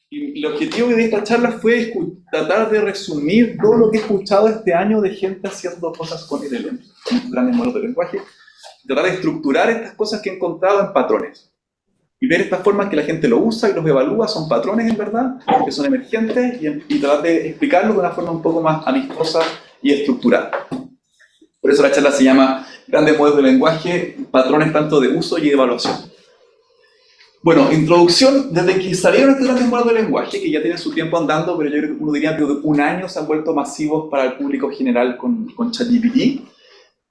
Y el objetivo de esta charla fue tratar de resumir todo lo que he escuchado este año de gente haciendo cosas con LLM, con grandes modelos de lenguaje, tratar de estructurar estas cosas que he encontrado en patrones. Y ver estas formas que la gente lo usa y los evalúa, son patrones en verdad, que son emergentes, y tratar de explicarlo de una forma un poco más amistosa y estructurada. Por eso la charla se llama Grandes modelos de lenguaje, patrones tanto de uso y de evaluación. Bueno, introducción, desde que salieron estos grandes modelos de lenguaje, que ya tienen su tiempo andando, pero yo creo que uno diría que de un año se han vuelto masivos para el público general con ChatGPT,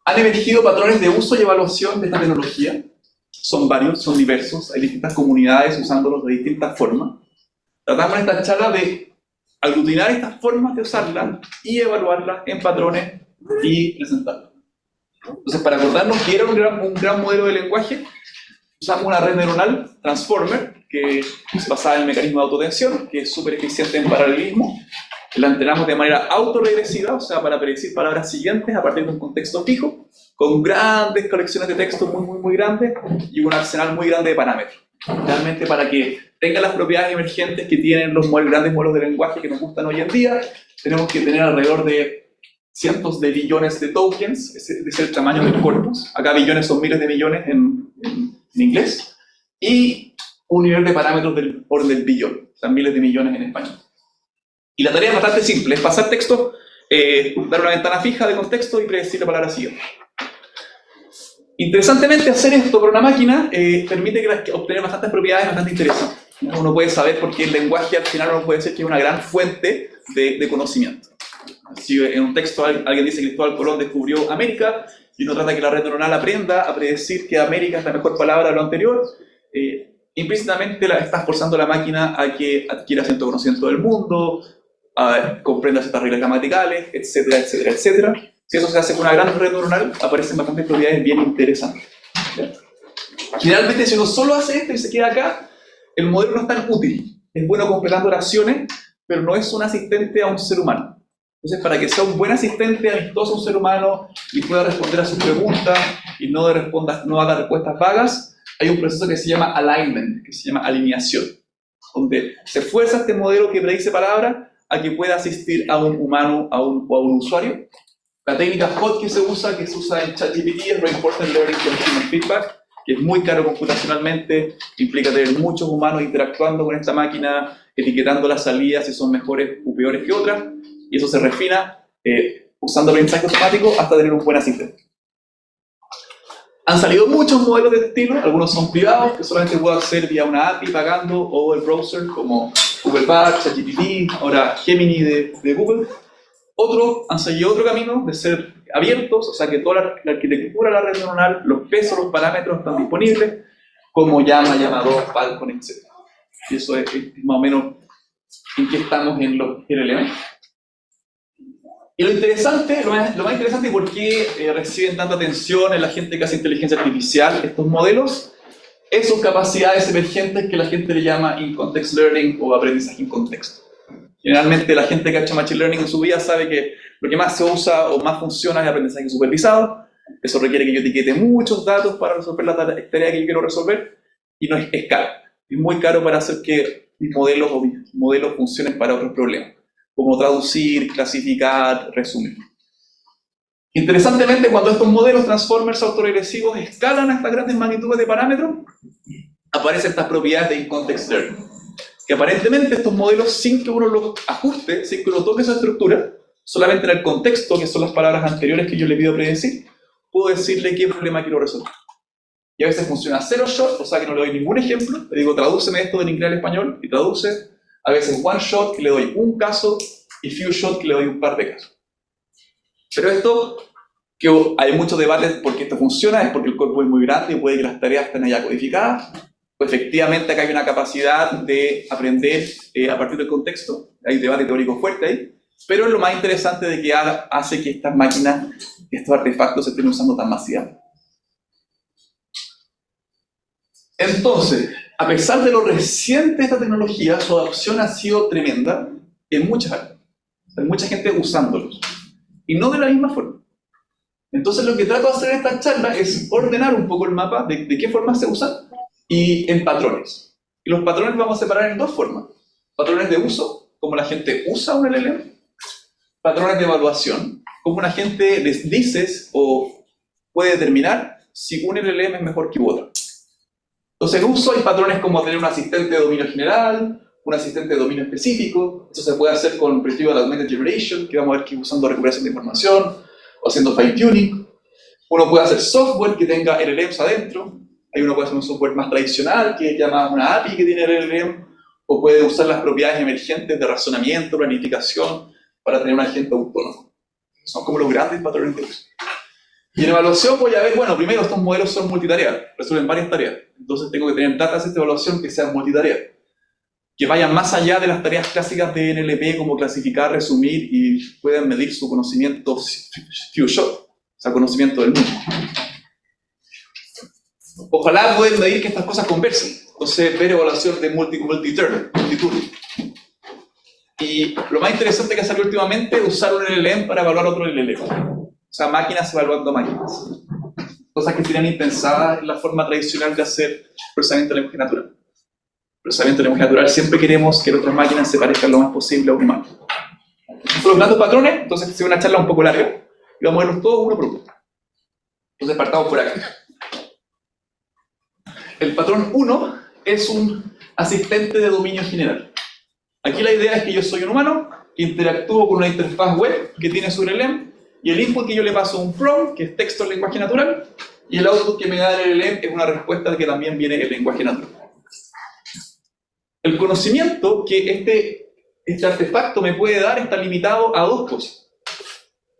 han emergido patrones de uso y evaluación de esta tecnología. Son varios, son diversos, hay distintas comunidades usándolos de distintas formas. Tratamos en esta charla de aglutinar estas formas de usarlas y evaluarlas en patrones y presentarlas. Entonces, para acordarnos que era un gran modelo de lenguaje, usamos una red neuronal, Transformer, que es basada en el mecanismo de autotensión, que es súper eficiente en paralelismo. La entrenamos de manera autorregresiva, o sea, para predecir palabras siguientes a partir de un contexto fijo, con grandes colecciones de texto muy grandes y un arsenal muy grande de parámetros. Realmente para que tenga las propiedades emergentes que tienen los grandes modelos de lenguaje que nos gustan hoy en día, tenemos que tener alrededor de cientos de billones de tokens, ese es el tamaño del corpus. Acá billones son miles de millones en inglés, y un nivel de parámetros del orden del billón, o sea, miles de millones en español. Y la tarea es bastante simple, es pasar texto, dar una ventana fija de contexto y predecir la palabra siguiente. Interesantemente, hacer esto por una máquina permite obtener bastantes propiedades bastante interesantes. Uno puede saber por qué el lenguaje al final uno puede decir que es una gran fuente de conocimiento. Si en un texto alguien dice que Cristóbal Colón descubrió América, y uno trata que la red neuronal aprenda a predecir que América es la mejor palabra de lo anterior, implícitamente estás forzando a la máquina a que adquiera cierto conocimiento del mundo, comprenda ciertas reglas gramaticales, etcétera, etcétera, etcétera. Si eso se hace con una gran red neuronal, aparecen bastantes propiedades bien interesantes. ¿Ya? Generalmente, si uno solo hace esto y se queda acá, el modelo no es tan útil. Es bueno completando oraciones, pero no es un asistente a un ser humano. Entonces, para que sea un buen asistente amistoso a un ser humano y pueda responder a sus preguntas y no haga respuestas vagas, hay un proceso que se llama alignment, que se llama alineación, donde se fuerza este modelo que predice palabras a que pueda asistir a un humano o a un usuario. La técnica HOT que se usa en ChatGPT es Reinforcement Learning con Human Feedback, que es muy caro computacionalmente, implica tener muchos humanos interactuando con esta máquina, etiquetando las salidas si son mejores o peores que otras, y eso se refina usando el aprendizaje automático hasta tener un buen asistente. Han salido muchos modelos de este estilo, algunos son privados, que solamente puedo hacer vía una API pagando, o el browser, como Google Bard, ChatGPT, ahora Gemini de Google. Otros han seguido otro camino de ser abiertos, o sea que toda la arquitectura de la red neuronal, los pesos, los parámetros están disponibles, como Llama, Llamador, Falcon, etc. Y eso es más o menos en qué estamos en los LLM. Y lo más interesante, y por qué reciben tanta atención en la gente que hace inteligencia artificial, estos modelos, es sus capacidades emergentes que la gente le llama in-context learning o aprendizaje en contexto. Generalmente la gente que ha hecho Machine Learning en su vida sabe que lo que más se usa o más funciona es aprendizaje supervisado. Eso requiere que yo etiquete muchos datos para resolver la tarea que yo quiero resolver, y no es caro. Es muy caro para hacer que mis modelos funcionen para otros problemas, como traducir, clasificar, resumir. Interesantemente, cuando estos modelos transformers autorregresivos escalan a estas grandes magnitudes de parámetros, aparecen estas propiedades de in-context learning, que aparentemente estos modelos, sin que uno los ajuste, sin que uno toque esa estructura, solamente en el contexto, que son las palabras anteriores que yo le pido predecir, puedo decirle qué problema quiero resolver. Y a veces funciona zero shot, o sea que no le doy ningún ejemplo, le digo tradúceme esto del inglés al español, y traduce. A veces one shot, que le doy un caso, y few shot, que le doy un par de casos. Pero esto, que hay muchos debates por qué esto funciona, es porque el corpus es muy grande y puede que las tareas estén allá codificadas. Pues efectivamente acá hay una capacidad de aprender a partir del contexto, hay debate teórico fuerte ahí, pero es lo más interesante de que hace que estas máquinas, estos artefactos se estén usando tan masivamente. Entonces, a pesar de lo reciente de esta tecnología, su adopción ha sido tremenda en muchas áreas. Hay mucha gente usándolos, y no de la misma forma. Entonces lo que trato de hacer en esta charla es ordenar un poco el mapa de qué formas se usan, y en patrones. Y los patrones vamos a separar en dos formas. Patrones de uso, cómo la gente usa un LLM. Patrones de evaluación, cómo la gente les dices o puede determinar si un LLM es mejor que otro. Entonces, en uso hay patrones como tener un asistente de dominio general, un asistente de dominio específico. Eso se puede hacer con Retrieval Augmented Generation, que vamos a ver que usando recuperación de información o haciendo fine-tuning. Uno puede hacer software que tenga LLMs adentro. Hay uno puede hacer un software más tradicional que llama una API que tiene LLM, o puede usar las propiedades emergentes de razonamiento, planificación, para tener un agente autónomo. Son como los grandes patrones de uso. Y en evaluación voy a ver, bueno, primero estos modelos son multitarea, resuelven varias tareas. Entonces tengo que tener datasets de evaluación que sean multitarea, que vayan más allá de las tareas clásicas de NLP, como clasificar, resumir, y puedan medir su conocimiento few shot, o sea, conocimiento del mundo. Ojalá puedan medir que estas cosas conversen. Entonces, ver evaluación de multi-turn. Y lo más interesante que salió últimamente es usar un LLM para evaluar otro LLM. O sea, máquinas evaluando máquinas. Cosas que serían impensadas en la forma tradicional de hacer procesamiento de lenguaje natural. Procesamiento de lenguaje natural siempre queremos que las otras máquinas se parezcan lo más posible a un humano. Estos son los grandes patrones, entonces es una charla un poco larga y vamos a verlos todos uno por uno. Entonces partamos por acá. El patrón 1 es un asistente de dominio general. Aquí la idea es que yo soy un humano, interactúo con una interfaz web que tiene su LLM, y el input que yo le paso un prompt, que es texto en lenguaje natural, y el output que me da el LLM es una respuesta de que también viene el lenguaje natural. El conocimiento que este artefacto me puede dar está limitado a dos cosas.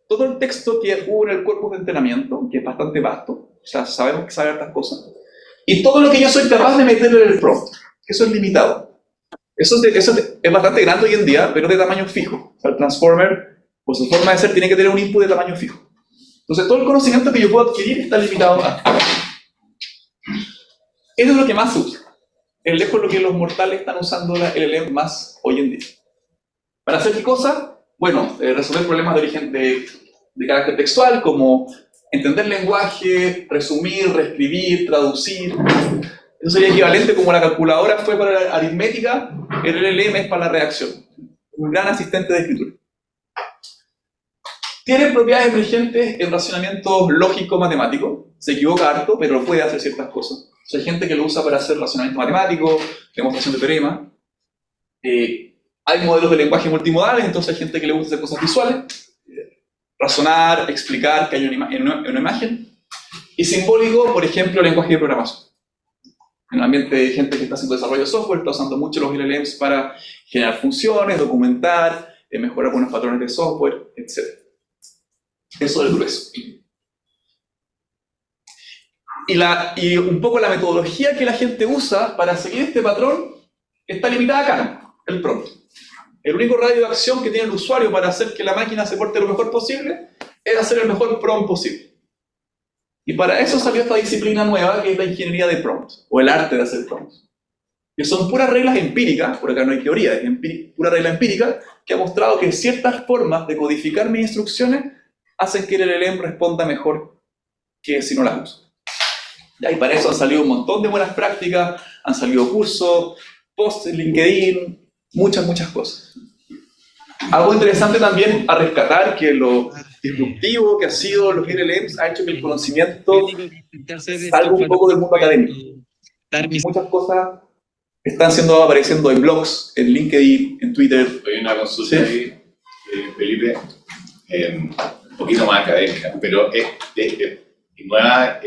Todo el texto que hubo en el cuerpo de entrenamiento, que es bastante vasto, o sea, sabemos que sabe hartas cosas, y todo lo que yo soy capaz de meterle en el prompt, eso es limitado. Eso es bastante grande hoy en día, pero de tamaño fijo. O sea, el transformer, por su forma de ser, tiene que tener un input de tamaño fijo. Entonces, todo el conocimiento que yo puedo adquirir está limitado a... Eso es lo que más se usa. Es lejos lo que los mortales están usando el LLM más hoy en día. ¿Para hacer qué cosa? Bueno, resolver problemas de origen de carácter textual, como entender lenguaje, resumir, reescribir, traducir. Eso sería equivalente como la calculadora fue para la aritmética, el LLM es para la redacción. Un gran asistente de escritura. Tiene propiedades emergentes en racionamiento lógico-matemático. Se equivoca harto, pero puede hacer ciertas cosas. O sea, hay gente que lo usa para hacer razonamiento matemático, demostración de teorema. Hay modelos de lenguaje multimodales, entonces hay gente que le gusta hacer cosas visuales. Razonar, explicar que hay una imagen. Y simbólico, por ejemplo, lenguaje de programación. En el ambiente de gente que está haciendo desarrollo de software, está usando mucho los LLMs para generar funciones, documentar, mejorar algunos patrones de software, etc. Eso es el grueso. Y un poco la metodología que la gente usa para seguir este patrón está limitada acá, el prompt. El único radio de acción que tiene el usuario para hacer que la máquina se porte lo mejor posible es hacer el mejor prompt posible. Y para eso salió esta disciplina nueva que es la ingeniería de prompt, o el arte de hacer prompts. Que son puras reglas empíricas, por acá no hay teoría, es pura regla empírica, que ha mostrado que ciertas formas de codificar mis instrucciones hacen que el LLM responda mejor que si no las uso. Y para eso han salido un montón de buenas prácticas, han salido cursos, posts en LinkedIn, muchas cosas. Algo interesante también a rescatar, que lo disruptivo que ha sido los LLMs ha hecho que el conocimiento salga un poco del mundo académico. Muchas cosas están apareciendo en blogs, en LinkedIn, en Twitter. Hay una consulta ahí, Felipe, un poquito más académica, pero es nueva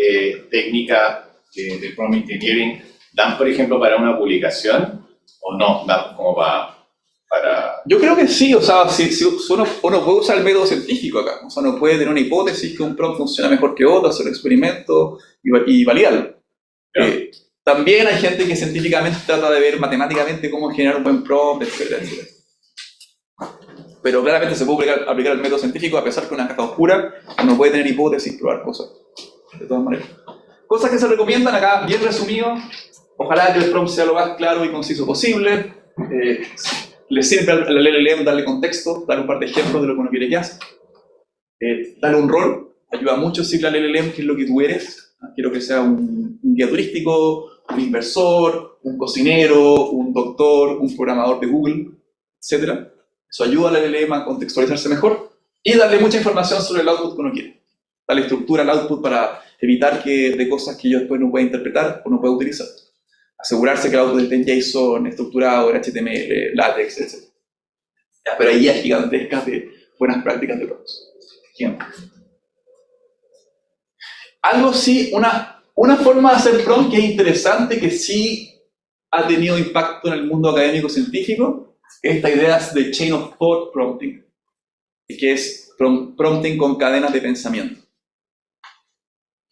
técnica de prompt engineering, ¿dan, por ejemplo, para una publicación o no? ¿Dan como para...? Yo creo que sí, o sea, si uno puede usar el método científico acá, o sea, uno puede tener una hipótesis que un prompt funciona mejor que otro, hacer un experimento y validarlo. También hay gente que científicamente trata de ver matemáticamente cómo generar un buen prompt, etc. Pero claramente se puede aplicar el método científico, a pesar que una caja oscura uno puede tener hipótesis, probar cosas, de todas maneras. Cosas que se recomiendan acá, bien resumido. Ojalá que el prompt sea lo más claro y conciso posible. Le sirve al LLM darle contexto, darle un par de ejemplos de lo que uno quiere que haga. Darle un rol, ayuda mucho decirle al LLM qué es lo que tú eres. Quiero que sea un guía turístico, un inversor, un cocinero, un doctor, un programador de Google, etc. Eso ayuda al LLM a contextualizarse mejor y darle mucha información sobre el output que uno quiere. Darle estructura al output para evitar que de cosas que yo después no pueda interpretar o no pueda utilizar. Asegurarse que el output esté en JSON, estructurado, en HTML, LaTeX, etc. Ya, pero hay guías gigantescas de buenas prácticas de prompts. Ejemplo. Algo sí, una forma de hacer prompt que es interesante, que sí ha tenido impacto en el mundo académico científico, es esta idea de chain of thought prompting, que es prompting con cadenas de pensamiento.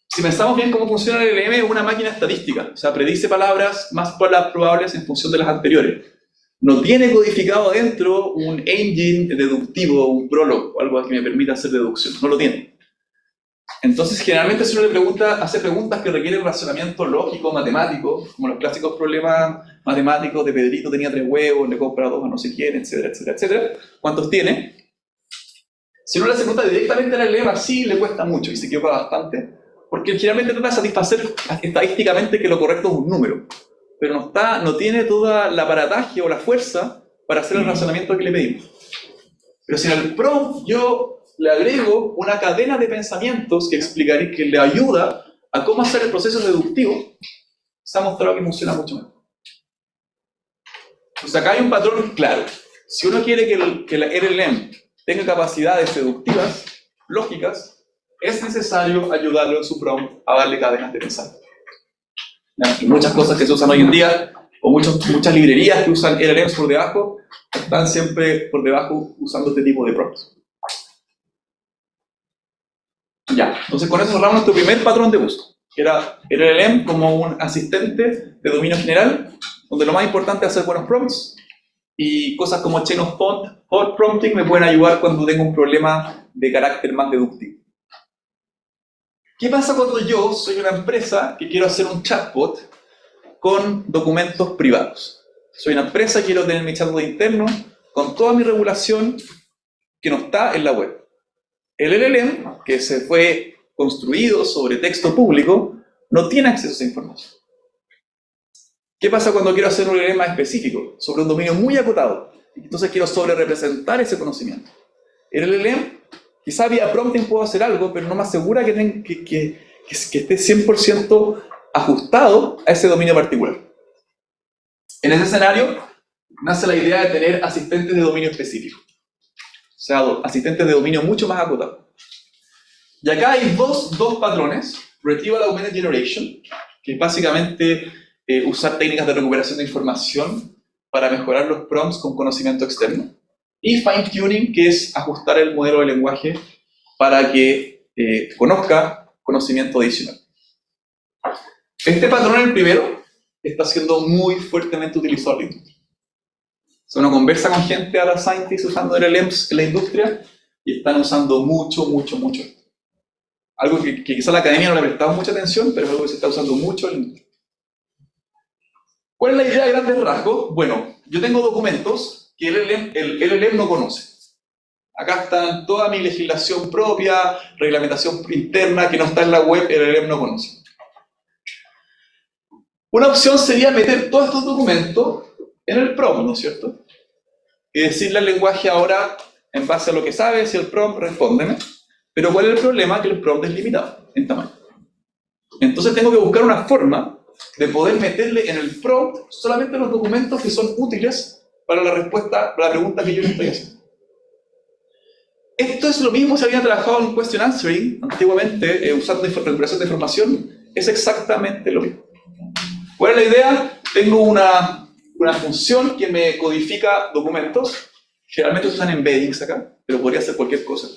Si pensamos bien cómo funciona el LLM, es una máquina estadística, o sea, predice palabras más probables en función de las anteriores. No tiene codificado adentro un engine deductivo, un Prolog, o algo que me permita hacer deducción, no lo tiene. Entonces, generalmente si uno le hace preguntas que requieren razonamiento lógico, matemático, como los clásicos problemas matemáticos de Pedrito tenía 3 huevos, le compra 2 a no sé quién, etcétera, etcétera, etcétera. ¿Cuántos tiene? Si uno le hace preguntas directamente al LLM, sí le cuesta mucho y se equivoca bastante, porque generalmente trata de satisfacer estadísticamente que lo correcto es un número, pero no tiene toda el aparataje o la fuerza para hacer el razonamiento que le pedimos. Pero si en el prompt yo le agrego una cadena de pensamientos que explicaré, que le ayuda a cómo hacer el proceso deductivo, se ha mostrado que funciona mucho mejor. Pues acá hay un patrón claro. Si uno quiere que la LLM tenga capacidades deductivas, lógicas, es necesario ayudarlo en su prompt a darle cadenas de pensamiento. Y muchas cosas que se usan hoy en día, o muchas librerías que usan LLMs por debajo, están siempre por debajo usando este tipo de prompts. Ya, entonces con eso cerramos nuestro primer patrón de uso, que era el LLM como un asistente de dominio general, donde lo más importante es hacer buenos prompts, y cosas como chain of thought prompting me pueden ayudar cuando tengo un problema de carácter más deductivo. ¿Qué pasa cuando yo soy una empresa que quiero hacer un chatbot con documentos privados? Soy una empresa que quiero tener mi chatbot interno con toda mi regulación que no está en la web. El LLM, que se fue construido sobre texto público, no tiene acceso a esa información. ¿Qué pasa cuando quiero hacer un LLM más específico, sobre un dominio muy acotado? Entonces quiero sobrerepresentar ese conocimiento. El LLM, quizá vía prompting puedo hacer algo, pero no me asegura que esté 100% ajustado a ese dominio particular. En ese escenario, nace la idea de tener asistentes de dominio específico. O sea, asistentes de dominio mucho más acotados. Y acá hay dos patrones. Retrieval Augmented Generation, que es básicamente usar técnicas de recuperación de información para mejorar los prompts con conocimiento externo. Y Fine Tuning, que es ajustar el modelo de lenguaje para que conozca conocimiento adicional. Este patrón, el primero, está siendo muy fuertemente utilizado en la industria. Si uno conversa con gente, a la scientists usando LLMs en la industria, y están usando mucho. Algo que quizá la academia no le ha prestado mucha atención, pero es algo que se está usando mucho en la industria. ¿Cuál es la idea de grandes rasgos? Bueno, yo tengo documentos que el LLM no conoce. Acá está toda mi legislación propia, reglamentación interna que no está en la web, el LLM no conoce. Una opción sería meter todos estos documentos en el prompt, ¿no es cierto? Y decirle al lenguaje ahora, en base a lo que sabe, si el prompt, respóndeme. Pero ¿cuál es el problema? Que el prompt es limitado en tamaño. Entonces tengo que buscar una forma de poder meterle en el prompt solamente los documentos que son útiles para la respuesta, para la pregunta que yo le estoy haciendo. Esto es lo mismo si había trabajado en question answering antiguamente, usando recuperación de información, es exactamente lo mismo. ¿Cuál es la idea? Tengo una función que me codifica documentos, generalmente se usan embeddings acá, pero podría ser cualquier cosa.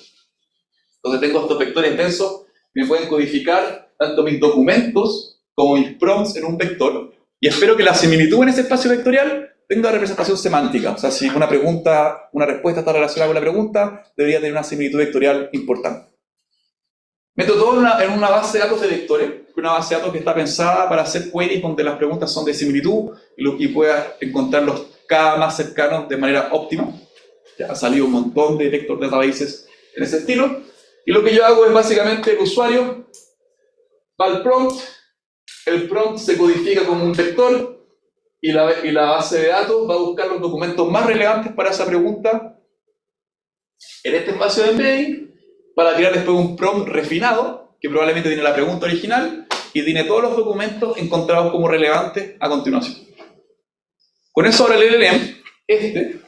Entonces tengo estos vectores densos que me pueden codificar tanto mis documentos como mis prompts en un vector, y espero que la similitud en ese espacio vectorial tenga representación semántica. O sea, si una respuesta está relacionada con la pregunta, debería tener una similitud vectorial importante. Meto todo en una base de datos de vectores, una base de datos que está pensada para hacer queries donde las preguntas son de similitud y pueda encontrar los K más cercanos de manera óptima. Ya ha salido un montón de vector databases en ese estilo. Y lo que yo hago es básicamente el usuario va al prompt, el prompt se codifica como un vector y la base de datos va a buscar los documentos más relevantes para esa pregunta en este espacio de embedding para crear después un prompt refinado que probablemente tiene la pregunta original y tiene todos los documentos encontrados como relevantes a continuación. Con eso ahora el LLM,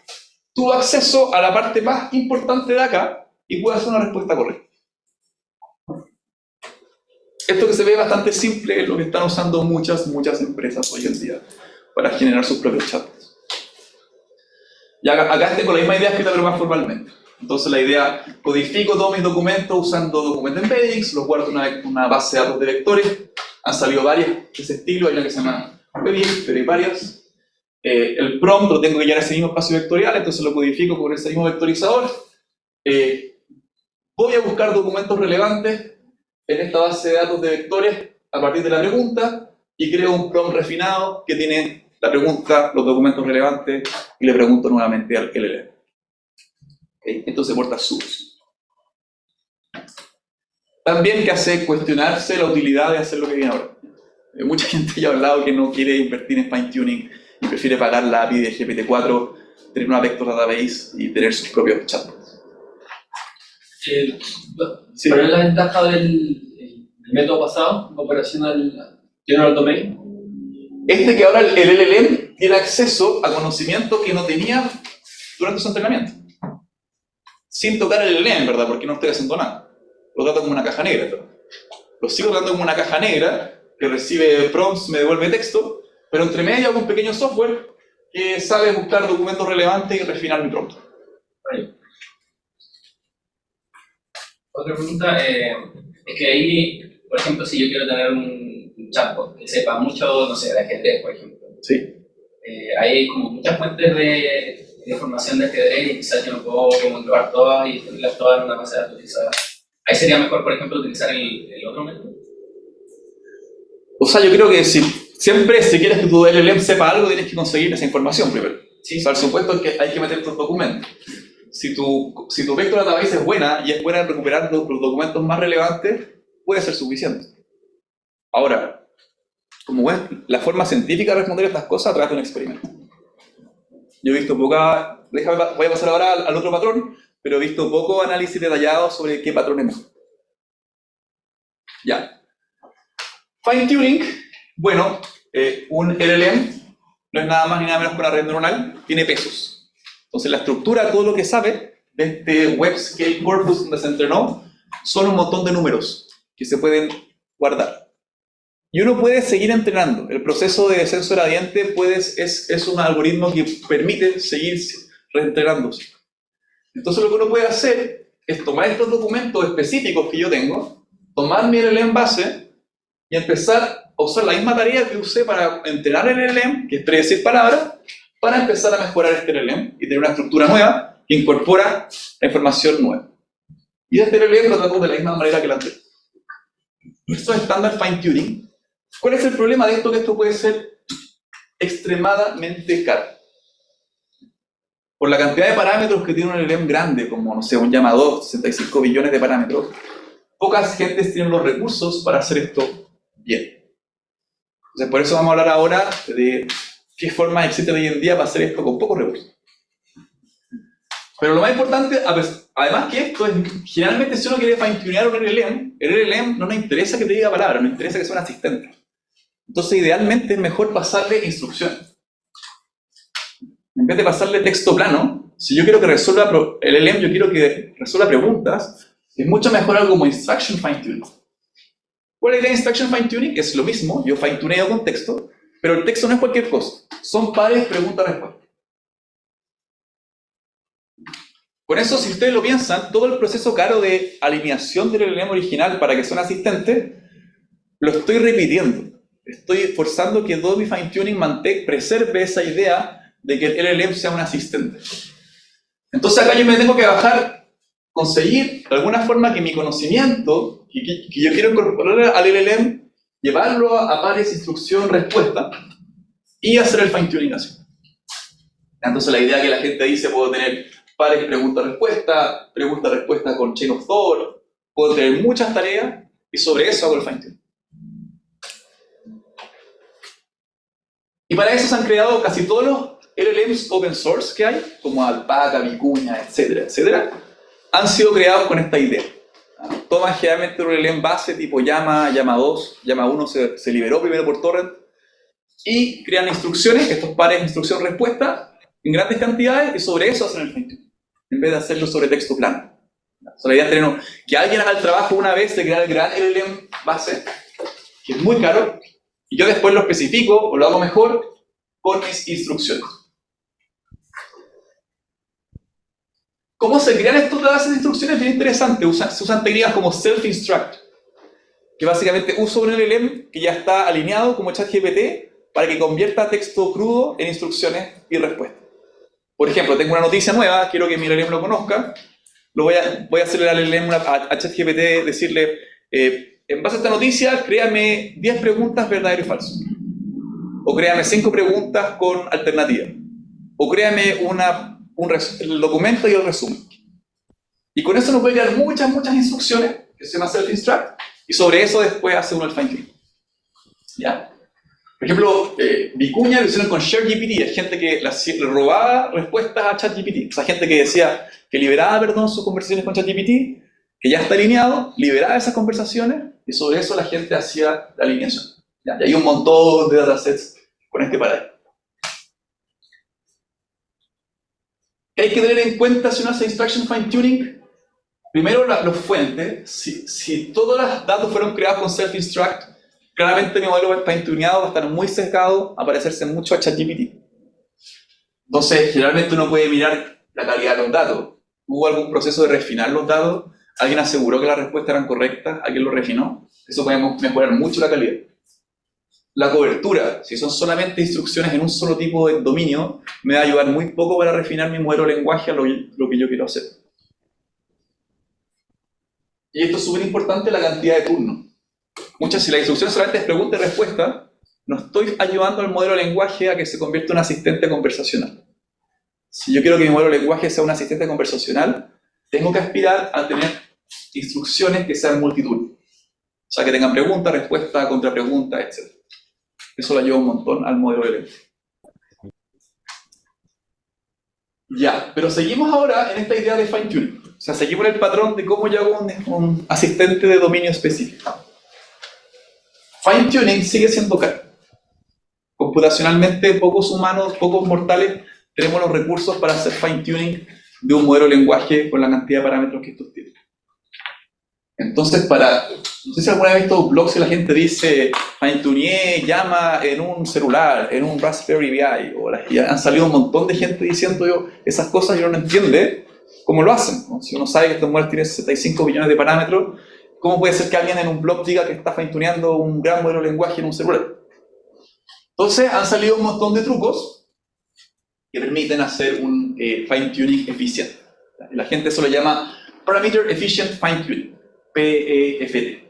tuvo acceso a la parte más importante de acá y puede hacer una respuesta correcta. Esto que se ve bastante simple es lo que están usando muchas empresas hoy en día para generar sus propios chatbots. Y acá tengo la misma idea escrita pero más formalmente. Entonces la idea, codifico todos mis documentos usando document embeddings, los guardo en una base de datos de vectores. Han salido varias de ese estilo, hay una que se llama Webill, pero hay varias. El prompt lo tengo que llevar a ese mismo espacio vectorial, entonces lo codifico con ese mismo vectorizador. Voy a buscar documentos relevantes en esta base de datos de vectores a partir de la pregunta y creo un prompt refinado que tiene la pregunta, los documentos relevantes y le pregunto nuevamente al LLM. ¿Okay? Entonces porta sus. También que hace cuestionarse la utilidad de hacer lo que viene ahora. Mucha gente ya ha hablado que no quiere invertir en fine-tuning y prefiere pagar la API de GPT-4, tener una vector database y tener sus propios chatbots. Sí. ¿Cuál es la ventaja del método pasado, Operational General Domain? Que ahora el LLM tiene acceso a conocimiento que no tenía durante su entrenamiento. Sin tocar el LLM, ¿verdad? Porque no estoy haciendo nada. Lo trato como una caja negra, ¿verdad? Lo sigo tratando como una caja negra que recibe prompts, me devuelve texto, pero entre medio hago un pequeño software que sabe buscar documentos relevantes y refinar mi prompt. Otra pregunta es que ahí, por ejemplo, si yo quiero tener un chatbot que sepa mucho, no sé, de ajedrez, por ejemplo. Sí. Ahí hay como muchas fuentes de información de ajedrez y quizás yo no puedo como englobar todas y tenerlas todas en una base de datos. Ahí sería mejor, por ejemplo, utilizar el otro método. O sea, yo creo que siempre si quieres que tu LLM sepa algo, tienes que conseguir esa información primero. Sí. O sea, el supuesto es que hay que meter tus documentos. Si tu vector database es buena y es buena en recuperar los documentos más relevantes, puede ser suficiente. Ahora, como ves, la forma científica de responder estas cosas a través de un experimento. Yo he visto voy a pasar ahora al otro patrón, pero he visto poco análisis detallado sobre qué patrón es mejor. Ya. Fine tuning, bueno, un LLM no es nada más ni nada menos que una red neuronal, tiene pesos. Entonces la estructura, todo lo que sabe de este web scale corpus donde se entrenó, son un montón de números que se pueden guardar. Y uno puede seguir entrenando. El proceso de descenso gradiente es un algoritmo que permite seguir reentrenándose. Entonces lo que uno puede hacer es tomar estos documentos específicos que yo tengo, tomar mi LLM base y empezar a usar la misma tarea que usé para entrenar el LLM, que es predecir palabras, para empezar a mejorar este LLM y tener una estructura nueva que incorpora la información nueva. Y este LLM lo tratamos de la misma manera que el anterior. Esto es estándar fine tuning. ¿Cuál es el problema de esto? Que esto puede ser extremadamente caro. Por la cantidad de parámetros que tiene un LLM grande, como, no sé, un Llama 2, 65 billones de parámetros, pocas gentes tienen los recursos para hacer esto bien. Entonces, por eso vamos a hablar ahora de qué formas existen hoy en día para hacer esto con pocos recursos. Pero lo más importante, además que esto es, generalmente si uno quiere fine-tunear un LLM, el LLM no nos interesa que te diga palabras, nos interesa que sea un asistente. Entonces, idealmente es mejor pasarle instrucciones. En vez de pasarle texto plano, si yo quiero que resuelva, el LLM yo quiero que resuelva preguntas, es mucho mejor algo como instruction fine-tuning. ¿Cuál es la idea de instruction fine-tuning? Es lo mismo, yo fine-tuneo con texto, pero el texto no es cualquier cosa. Son pares pregunta-respuesta. Con eso, si ustedes lo piensan, todo el proceso caro de alineación del LLM original para que sea un asistente, lo estoy repitiendo. Estoy forzando que todo mi fine-tuning preserve esa idea de que el LLM sea un asistente. Entonces acá yo me tengo que conseguir de alguna forma que mi conocimiento, que yo quiero incorporar al LLM, llevarlo a pares, instrucción, respuesta, y hacer el fine-tuning así. Entonces la idea que la gente dice, puedo tener pares pregunta-respuesta con chain of thought, puedo tener muchas tareas, y sobre eso hago el fine-tuning. Y para eso se han creado casi todos los LLMs open source que hay, como Alpaca, Vicuña, etcétera, etcétera, han sido creados con esta idea. Toman generalmente un LLM base tipo Llama, Llama 2, Llama 1 se liberó primero por torrent, y crean instrucciones, estos pares de instrucción-respuesta, en grandes cantidades, y sobre eso hacen el fine-tuning, en vez de hacerlo sobre texto plano. So, la idea es tener que alguien haga el trabajo una vez de crear el gran LLM base, que es muy caro, y yo después lo especifico o lo hago mejor con mis instrucciones. ¿Cómo se crean estas bases de instrucciones? Es bien interesante. Se usan técnicas como self-instruct, que básicamente uso un LLM que ya está alineado como ChatGPT para que convierta texto crudo en instrucciones y respuestas. Por ejemplo, tengo una noticia nueva, quiero que mi LLM lo conozca, voy a hacerle al LLM a ChatGPT, decirle, en base a esta noticia, créame 10 preguntas verdadero y falso. O créame 5 preguntas con alternativa. O créame el documento y el resumen. Y con eso nos puede crear muchas instrucciones, que se llama self-instruct, y sobre eso después hace uno el fine-tuning. ¿Ya? Por ejemplo, Vicuña lo hicieron con ShareGPT, es gente que le robaba respuestas a ChatGPT. O sea, gente que decía, que liberaba, sus conversaciones con ChatGPT, que ya está alineado, liberaba esas conversaciones, y sobre eso la gente hacía la alineación. ¿Ya? Y hay un montón de datasets con este paradigma. ¿Qué hay que tener en cuenta si uno hace instruction fine-tuning? Primero, los fuentes. Si todos los datos fueron creados con self-instruct, claramente mi modelo fine-tuneado va a estar muy sesgado a parecerse mucho a ChatGPT. Entonces, generalmente uno puede mirar la calidad de los datos. ¿Hubo algún proceso de refinar los datos? ¿Alguien aseguró que las respuestas eran correctas? ¿Alguien lo refinó? Eso puede mejorar mucho la calidad. La cobertura, si son solamente instrucciones en un solo tipo de dominio, me va a ayudar muy poco para refinar mi modelo de lenguaje a lo que yo quiero hacer. Y esto es súper importante, la cantidad de turnos. Si la instrucción solamente es pregunta y respuesta, no estoy ayudando al modelo de lenguaje a que se convierta en un asistente conversacional. Si yo quiero que mi modelo de lenguaje sea un asistente conversacional, tengo que aspirar a tener instrucciones que sean multiturno. O sea, que tengan pregunta, respuesta, contrapregunta, etc. Eso lo ayuda un montón al modelo de lenguaje. Ya, pero seguimos ahora en esta idea de fine-tuning. O sea, seguimos en el patrón de cómo yo hago un asistente de dominio específico. Fine-tuning sigue siendo caro. Computacionalmente, pocos humanos, pocos mortales, tenemos los recursos para hacer fine-tuning de un modelo de lenguaje con la cantidad de parámetros que estos tienen. Entonces, no sé si alguna vez he visto blogs que la gente dice fine-tuneé, llama en un celular, en un Raspberry Pi, han salido un montón de gente diciendo esas cosas y uno no entiende cómo lo hacen, ¿no? Si uno sabe que estos modelos tienen 65 millones de parámetros, ¿cómo puede ser que alguien en un blog diga que está fine-tuneando un gran modelo de lenguaje en un celular? Entonces, han salido un montón de trucos que permiten hacer un fine-tuning eficiente. La gente eso lo llama Parameter Efficient Fine-Tuning, PEFT.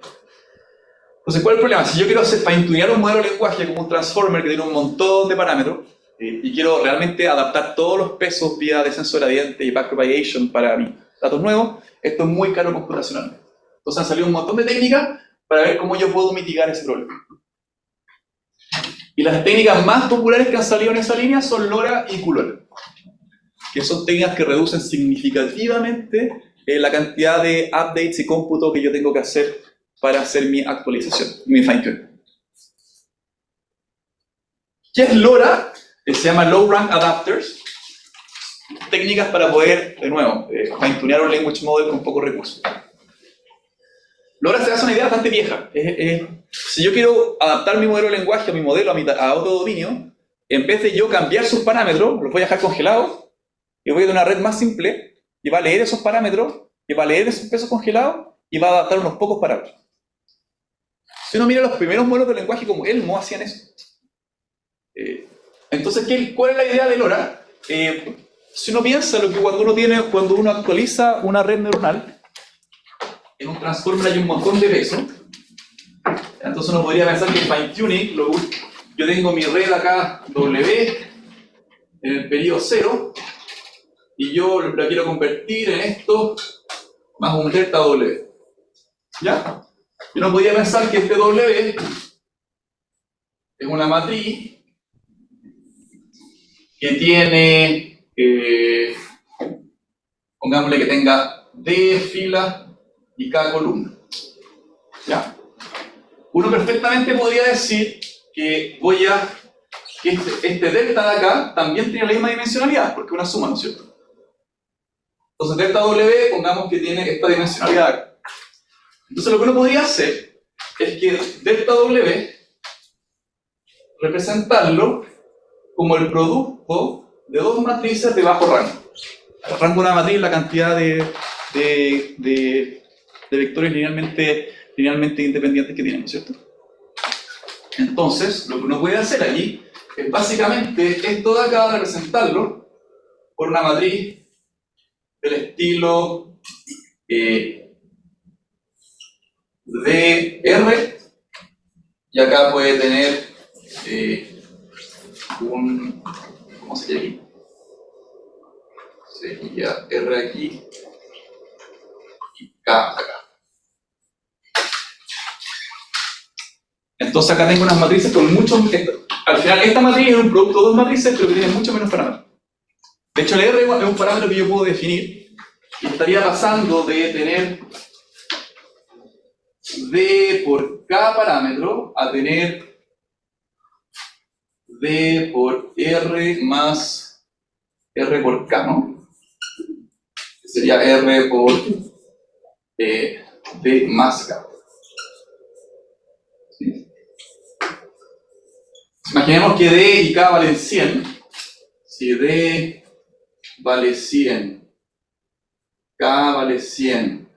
Entonces, ¿cuál es el problema? Si yo quiero fine-tunear un modelo de lenguaje como un transformer que tiene un montón de parámetros y quiero realmente adaptar todos los pesos vía descenso gradiente y backpropagation para mis datos nuevos, esto es muy caro computacionalmente. Entonces han salido un montón de técnicas para ver cómo yo puedo mitigar ese problema. Y las técnicas más populares que han salido en esa línea son LoRa y QLoRa, que son técnicas que reducen significativamente la cantidad de updates y cómputo que yo tengo que hacer para hacer mi actualización, mi fine-tuning. ¿Qué es LoRa? Se llama Low Rank Adapters. Técnicas para poder, de nuevo, fine-tunear un language model con pocos recursos. LoRa se hace una idea bastante vieja. Si yo quiero adaptar mi modelo de lenguaje a mi modelo a otro dominio, en vez de yo cambiar sus parámetros, los voy a dejar congelados y voy a tener una red más simple y va a leer esos parámetros y va a leer esos pesos congelados y va a adaptar unos pocos parámetros. Si uno mira los primeros modelos de lenguaje como Elmo hacían eso. Entonces, ¿cuál es la idea de LoRa? Si uno piensa lo que cuando uno actualiza una red neuronal, en un transformer hay un montón de pesos. Entonces uno podría pensar que en fine-tuning, yo tengo mi red acá W en el periodo 0 y yo la quiero convertir en esto más un delta W. ¿Ya? Y uno podría pensar que este W es una matriz que tiene, pongámosle que tenga D filas y K columna. ¿Ya? Uno perfectamente podría decir que que este delta de acá también tiene la misma dimensionalidad, porque es una suma, ¿no es cierto? Entonces delta W, pongamos que tiene esta dimensionalidad acá. Entonces lo que uno podría hacer es que delta W representarlo como el producto de dos matrices de bajo rango. El rango de una matriz es la cantidad de vectores linealmente independientes que tienen, ¿no es cierto? Entonces, lo que uno puede hacer allí es básicamente esto de acá representarlo por una matriz del estilo DR, y acá puede tener ¿cómo sería aquí? Sería R aquí y K acá. Entonces acá tengo unas matrices con muchos... Al final esta matriz es un producto de dos matrices, pero que tiene mucho menos parámetros. De hecho, el R es un parámetro que yo puedo definir y estaría pasando de tener D por K parámetro a tener D por R más R por K, ¿no? Sería R por D más K. ¿Sí? Imaginemos que D y K valen 100. Si D vale 100, K vale 100,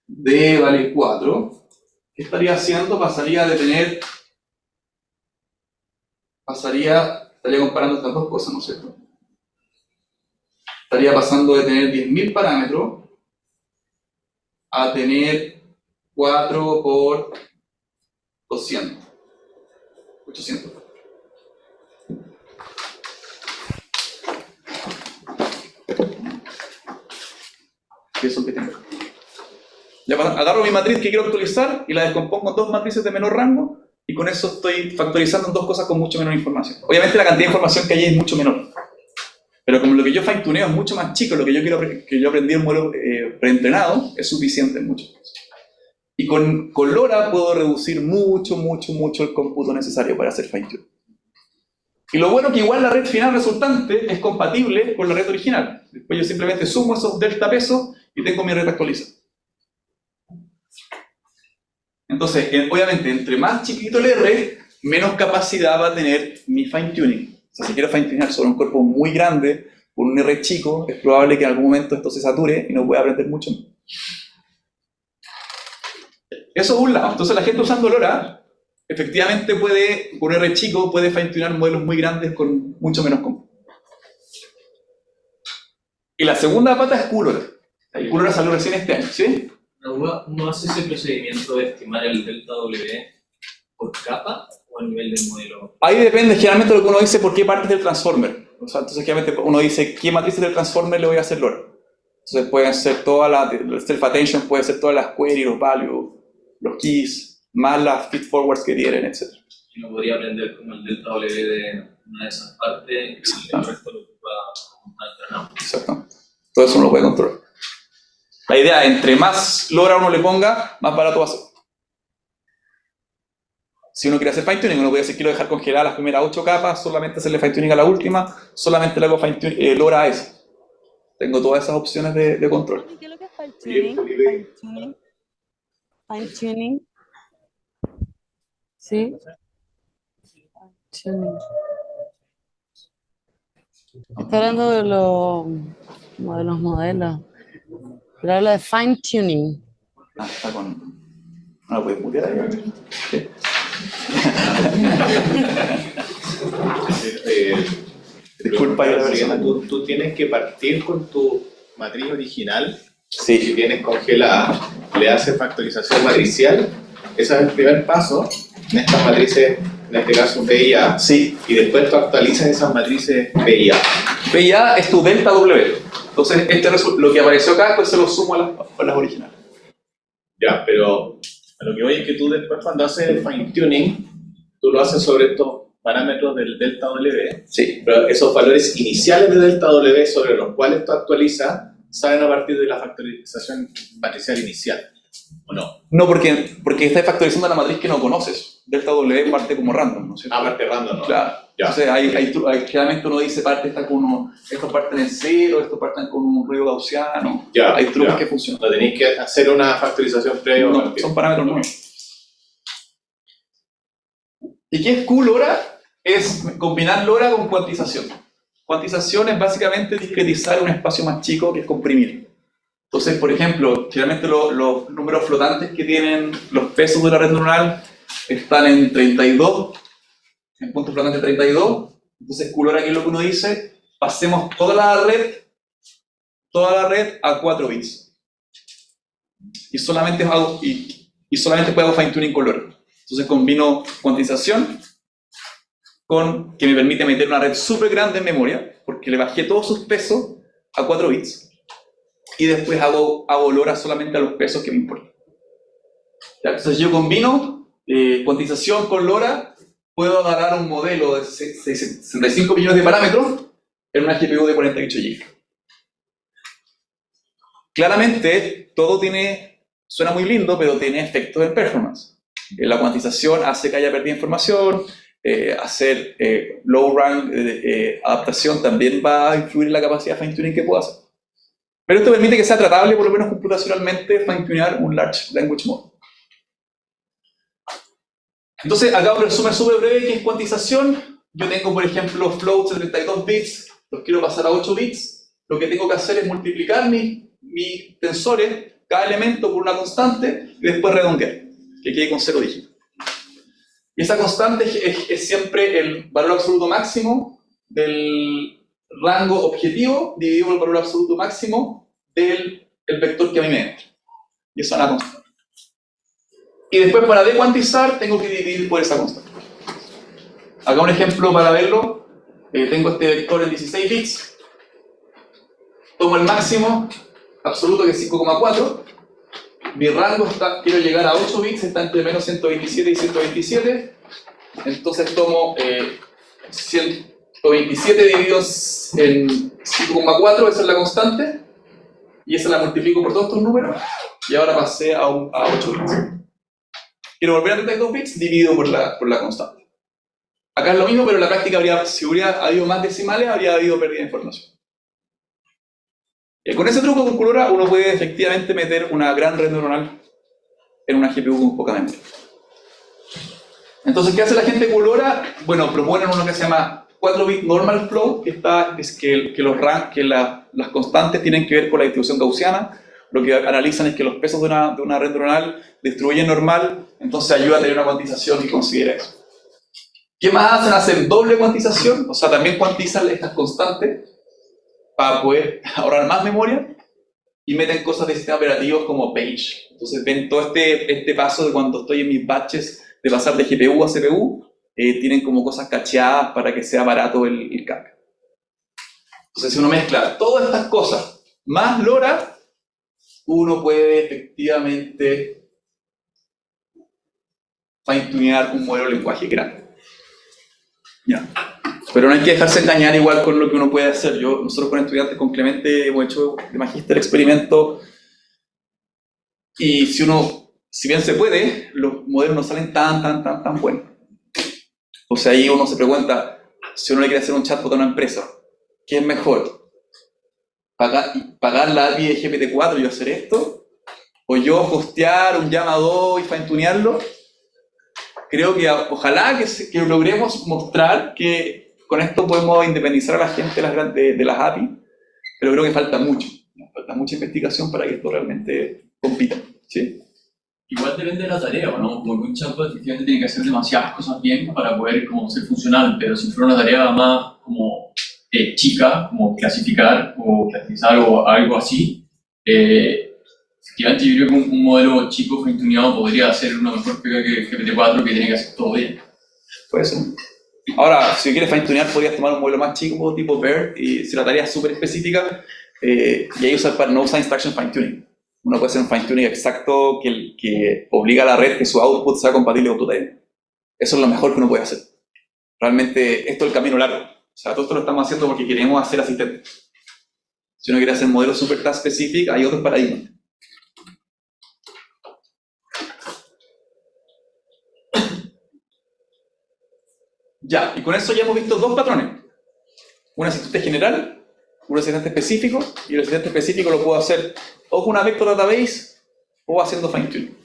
D vale 4, ¿qué estaría haciendo? Estaría comparando estas dos cosas, ¿no es cierto? Estaría pasando de tener 10.000 parámetros a tener 4 por 200, 800. ¿Qué es lo que tengo? Ya agarro mi matriz que quiero actualizar y la descompongo en dos matrices de menor rango, y con eso estoy factorizando en dos cosas con mucho menor información. Obviamente la cantidad de información que hay es mucho menor, pero como lo que yo fine-tuneo es mucho más chico, lo que yo aprendí en un modelo preentrenado es suficiente en muchos casos. Y con LoRa puedo reducir mucho el cómputo necesario para hacer fine-tune. Y lo bueno es que igual la red final resultante es compatible con la red original. Después yo simplemente sumo esos delta pesos y tengo mi red actualizada. Entonces, obviamente, entre más chiquito el R, menos capacidad va a tener mi fine-tuning. O sea, si quiero fine-tunear sobre un cuerpo muy grande, con un R chico, es probable que en algún momento esto se sature y no pueda aprender mucho. Eso es un lado. Entonces, la gente usando LoRa, efectivamente con un R chico, puede fine-tunear modelos muy grandes con mucho menos cómputo. Y la segunda pata es QLoRa. Y QLoRa salió recién este año, ¿sí? ¿No hace ese procedimiento de estimar el delta W por capa o a nivel del modelo? Ahí depende, generalmente lo que uno dice por qué parte del transformer. O sea, entonces generalmente uno dice qué matrices del transformer le voy a hacer LoRa. Entonces pueden ser todas las, el self-attention puede ser todas las queries, los values, los keys, más las feed-forwards que tienen, etc. Y no podría aprender como el delta W de una de esas partes y el resto lo ocupa como está entrenado. Exacto. Todo eso uno lo puede controlar. La idea, entre más LoRa uno le ponga, más barato va a ser. Si uno quiere hacer fine-tuning, uno puede decir quiero dejar congeladas las primeras 8 capas, solamente hacerle fine-tuning a la última, solamente le hago LoRa a esa. Tengo todas esas opciones de control. ¿Qué es lo que es fine-tuning? Fine-tuning. Sí. Fine-tuning. Está hablando de los modelos. Pero habla de fine-tuning. Ah, está con... No lo puedes mutear ahí. ¿Sí? Disculpa, tú tienes que partir con tu matriz original. Sí. Si tienes congelada, le haces factorización matricial. Ese es el primer paso. En estas matrices, en este caso PIA. Sí. Y después tú actualizas esas matrices PIA. PIA es tu delta W. Entonces, lo que apareció acá, pues se lo sumo a las originales. Ya, pero a lo que voy es que tú después cuando haces el fine tuning, tú lo haces sobre estos parámetros del delta W, Sí. pero esos valores iniciales de delta W sobre los cuales tú actualizas salen a partir de la factorización matricial inicial, ¿o no? No, porque estás factorizando la matriz que no conoces. Delta W parte como random, ¿no es cierto? Aparte random, ¿no? Claro. Ya. Entonces, generalmente uno dice parte está con estos parten en 0, estos parten con un ruido gaussiano. Ya, Hay trucos ya. que funcionan. No tenéis que hacer una factorización previa. No, son parámetros nuevos. ¿Y qué es QLoRa? Es combinar LoRa con cuantización. Cuantización es básicamente discretizar un espacio más chico que es comprimir. Entonces, por ejemplo, generalmente los números flotantes que tienen los pesos de la red neuronal están en 32, en puntos flotantes 32. Entonces, QLoRa, aquí es lo que uno dice, pasemos toda la red a 4 bits. Y solamente puedo fine tuning con LoRa. Entonces combino cuantización con que me permite meter una red súper grande en memoria, porque le bajé todos sus pesos a 4 bits, y después hago LoRa solamente a los pesos que me importan. ¿Ya? Entonces yo combino cuantización con LoRa, puedo agarrar un modelo de 65 millones de parámetros en una GPU de 48 GB. Claramente, todo suena muy lindo, pero tiene efectos en performance. La cuantización hace que haya pérdida de información, hacer low rank adaptación también va a influir en la capacidad de fine tuning que puedo hacer. Pero esto permite que sea tratable, por lo menos computacionalmente, fine tunear un large language model. Entonces, acá un resumen súper breve que es cuantización. Yo tengo, por ejemplo, floats de 32 bits, los quiero pasar a 8 bits. Lo que tengo que hacer es multiplicar mis tensores, cada elemento por una constante, y después redondear, que quede con 0 dígitos. Y esa constante es siempre el valor absoluto máximo del rango objetivo dividido por el valor absoluto máximo del vector que a mí me entra. Y esa es una constante. Y después, para decuantizar, tengo que dividir por esa constante. Acá un ejemplo para verlo. Tengo este vector en 16 bits. Tomo el máximo absoluto, que es 5,4. Mi rango quiero llegar a 8 bits, está entre menos 127 y 127. Entonces tomo 127 dividido en 5,4, esa es la constante. Y esa la multiplico por todos estos números. Y ahora pasé a 8 bits. Quiero volver a 32 bits, dividido por la constante. Acá es lo mismo, pero en la práctica si hubiera habido más decimales, habría habido pérdida de información. Con ese truco con QLoRa uno puede efectivamente meter una gran red neuronal en una GPU con poca memoria. Entonces, ¿qué hace la gente de QLoRa? Bueno, proponen uno que se llama 4-bit normal flow, que las constantes tienen que ver con la distribución gaussiana. Lo que analizan es que los pesos de una red neuronal distribuyen normal, entonces ayuda a tener una cuantización que considera eso. ¿Qué más hacen? Hacen doble cuantización, o sea, también cuantizan estas constantes para poder ahorrar más memoria, y meten cosas de sistemas operativos como page. Entonces ven todo este paso de cuando estoy en mis batches de pasar de GPU a CPU, tienen como cosas cacheadas para que sea barato el cambio. Entonces si uno mezcla todas estas cosas más LoRa, uno puede efectivamente fine-tunear un modelo de lenguaje grande. Ya. Pero no hay que dejarse engañar igual con lo que uno puede hacer. Nosotros con estudiantes con Clemente hemos hecho de magíster experimento, y si bien se puede, los modelos no salen tan buenos. O sea, ahí uno se pregunta, si uno le quiere hacer un chatbot a una empresa, ¿qué es mejor? ¿Pagar la API de GPT-4 y hacer esto? ¿O yo hostear un Llama 2 y fine-tunearlo? Creo que ojalá que logremos mostrar que con esto podemos independizar a la gente de las API, pero creo que falta mucha investigación para que esto realmente compita, ¿sí? Igual depende de la tarea, ¿no? Porque un chatbot efectivamente tiene que hacer demasiadas cosas bien para poder como ser funcional, pero si fuera una tarea más como chica, como clasificar o clasificar o algo así, efectivamente yo creo que un modelo chico fine-tuneado podría hacer una mejor pega que GPT-4, que tiene que hacer todo bien. Puede ser. Ahora, si quieres fine-tunear, podrías tomar un modelo más chico, tipo BERT, y si la tarea es súper específica, y ahí no usar instruction fine-tuning. Uno puede hacer un fine-tuning exacto que obliga a la red que su output sea compatible con tu tarea. Eso es lo mejor que uno puede hacer. realmente esto es el camino largo. O sea, todo esto lo estamos haciendo porque queremos hacer asistentes. Si uno quiere hacer modelos super task specific, hay otros paradigmas. Ya, y con eso ya hemos visto dos patrones. Un asistente general, un asistente específico, y el asistente específico lo puedo hacer o con una vector database o haciendo fine tuning.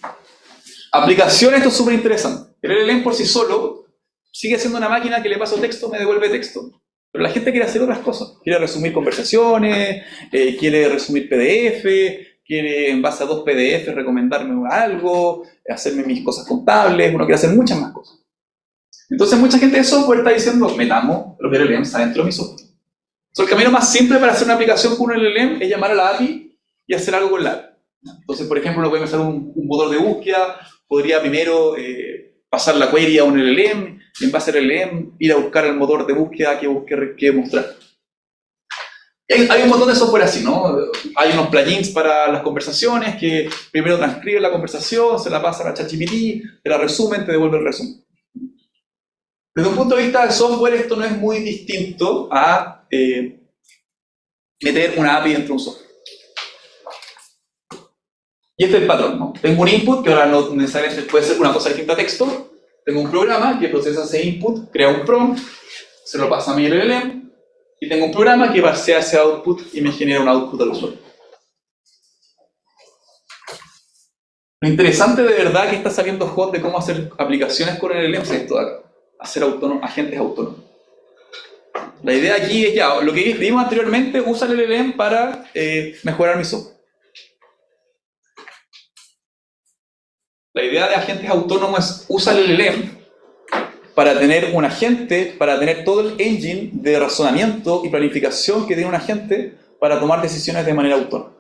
Aplicaciones, esto es súper interesante. El LLM por sí solo sigue siendo una máquina que le paso texto, me devuelve texto. Pero la gente quiere hacer otras cosas. Quiere resumir conversaciones, quiere resumir PDF, quiere en base a 2 PDF recomendarme algo, hacerme mis cosas contables, uno quiere hacer muchas más cosas. Entonces mucha gente de software está diciendo, metamos los LLMs adentro de mi software. Entonces, el camino más simple para hacer una aplicación con un LLM es llamar a la API y hacer algo con la API. Entonces, por ejemplo, uno puede empezar un motor de búsqueda, podría primero pasar la query a un LLM, y en base al LLM ir a buscar el motor de búsqueda que mostrar. Hay un montón de software así, ¿no? Hay unos plugins para las conversaciones que primero transcriben la conversación, se la pasan a ChatGPT, te la resumen, te devuelve el resumen. Desde un punto de vista de software, esto no es muy distinto a meter una API dentro de un software. Y este es el patrón, ¿no? Tengo un input, que ahora no necesariamente puede ser una cosa distinta a texto. Tengo un programa que procesa ese input, crea un prompt, se lo pasa a mi LLM, y tengo un programa que parsea ese output y me genera un output al usuario. Lo interesante de verdad que está saliendo hot de cómo hacer aplicaciones con LLM es esto de acá. Hacer agentes autónomos. La idea aquí es ya, lo que vimos anteriormente, usa el LLM para mejorar mi software. La idea de agentes autónomos es usa el LLM para tener un agente, para tener todo el engine de razonamiento y planificación que tiene un agente para tomar decisiones de manera autónoma.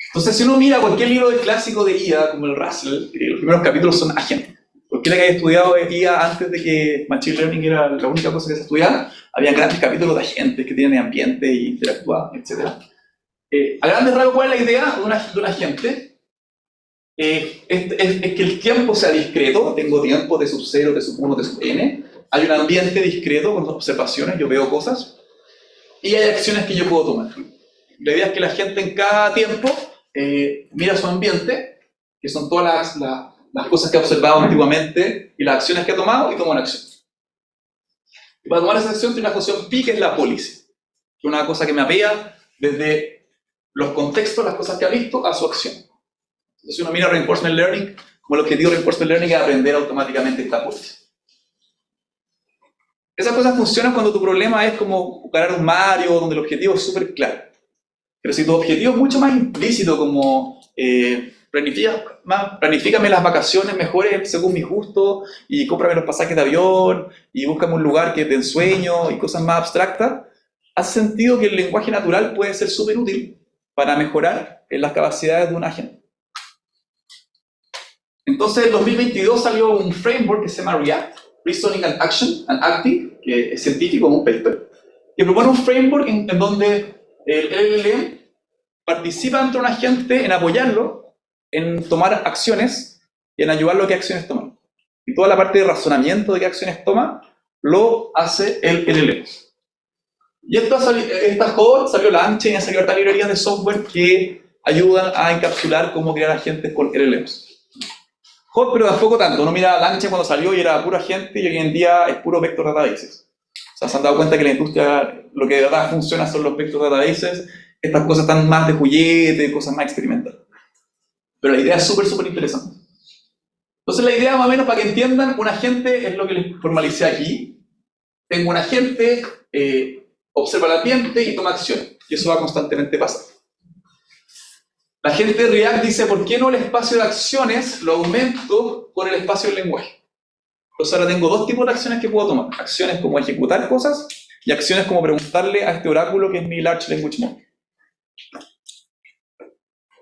Entonces, si uno mira cualquier libro de clásico de IA, como el Russell, los primeros capítulos son agentes. Cualquiera que haya estudiado IA antes de que Machine Learning era la única cosa que se estudiaba, había grandes capítulos de agentes que tienen ambiente e interactúan, etc. A grandes rasgos, ¿cuál es la idea de un agente? Es que el tiempo sea discreto, tengo tiempo de sub 0, de sub 1, de sub n, hay un ambiente discreto con observaciones, yo veo cosas, y hay acciones que yo puedo tomar. La idea es que la gente en cada tiempo mira su ambiente, que son todas las cosas que ha observado antiguamente y las acciones que ha tomado, y toma una acción. Y para tomar esa acción tiene una función pi, que es la policy, que es una cosa que mapea desde los contextos, las cosas que ha visto, a su acción. Entonces, si uno mira Reinforcement Learning, como el objetivo de Reinforcement Learning es aprender automáticamente esta policy. Esas cosas funcionan cuando tu problema es como ganar un Mario, donde el objetivo es súper claro. Pero si tu objetivo es mucho más implícito, como planifícame las vacaciones mejores según mis gustos, y cómprame los pasajes de avión, y búscame un lugar que te ensueño, y cosas más abstractas, hace sentido que el lenguaje natural puede ser súper útil para mejorar en las capacidades de un agente. Entonces, en 2022 salió un framework que se llama React, Reasoning and Action and Acting, que es científico, un paper, que propone un framework en donde el LLM participa dentro de un agente en apoyarlo, en tomar acciones y en ayudarlo a qué acciones tomar. Y toda la parte de razonamiento de qué acciones toma, lo hace el LLM. Y esta hot salió la Ancha y han salido otras librerías de software que ayudan a encapsular cómo crear agentes con LLMs. Hot, pero tampoco tanto. Uno mira Lanche cuando salió y era pura gente, y hoy en día es puro vector databases. O sea, se han dado cuenta que la industria, lo que de verdad funciona son los vector databases. Estas cosas están más de juguete, cosas más experimentales. Pero la idea es súper, súper interesante. Entonces la idea, más o menos, para que entiendan, un agente es lo que les formalicé aquí. Tengo un agente, observa el ambiente y toma acciones. Y eso va constantemente pasando. La gente de React dice, ¿por qué no el espacio de acciones lo aumento con el espacio del lenguaje? Entonces ahora tengo dos tipos de acciones que puedo tomar. Acciones como ejecutar cosas y acciones como preguntarle a este oráculo que es mi Large Language Model.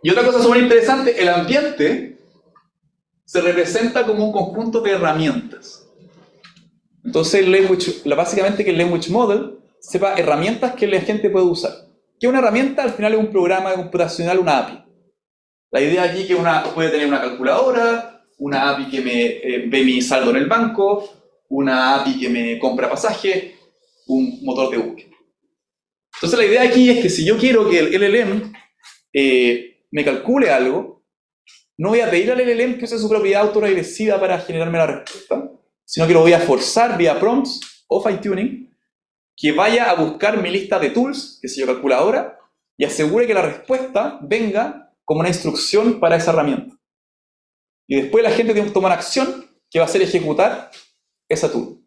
Y otra cosa súper interesante, el ambiente se representa como un conjunto de herramientas. Entonces básicamente que el Language Model sepa herramientas que la gente puede usar. Que una herramienta al final es un programa computacional, una API. La idea aquí es que puede tener una calculadora, una API que me ve mi saldo en el banco, una API que me compra pasaje, un motor de búsqueda. Entonces la idea aquí es que si yo quiero que el LLM me calcule algo, no voy a pedir al LLM que use su propiedad autorregresiva para generarme la respuesta, sino que lo voy a forzar vía prompts o fine-tuning que vaya a buscar mi lista de tools, que se yo calculadora, y asegure que la respuesta venga como una instrucción para esa herramienta. Y después la gente tiene que tomar acción que va a ser ejecutar esa tool.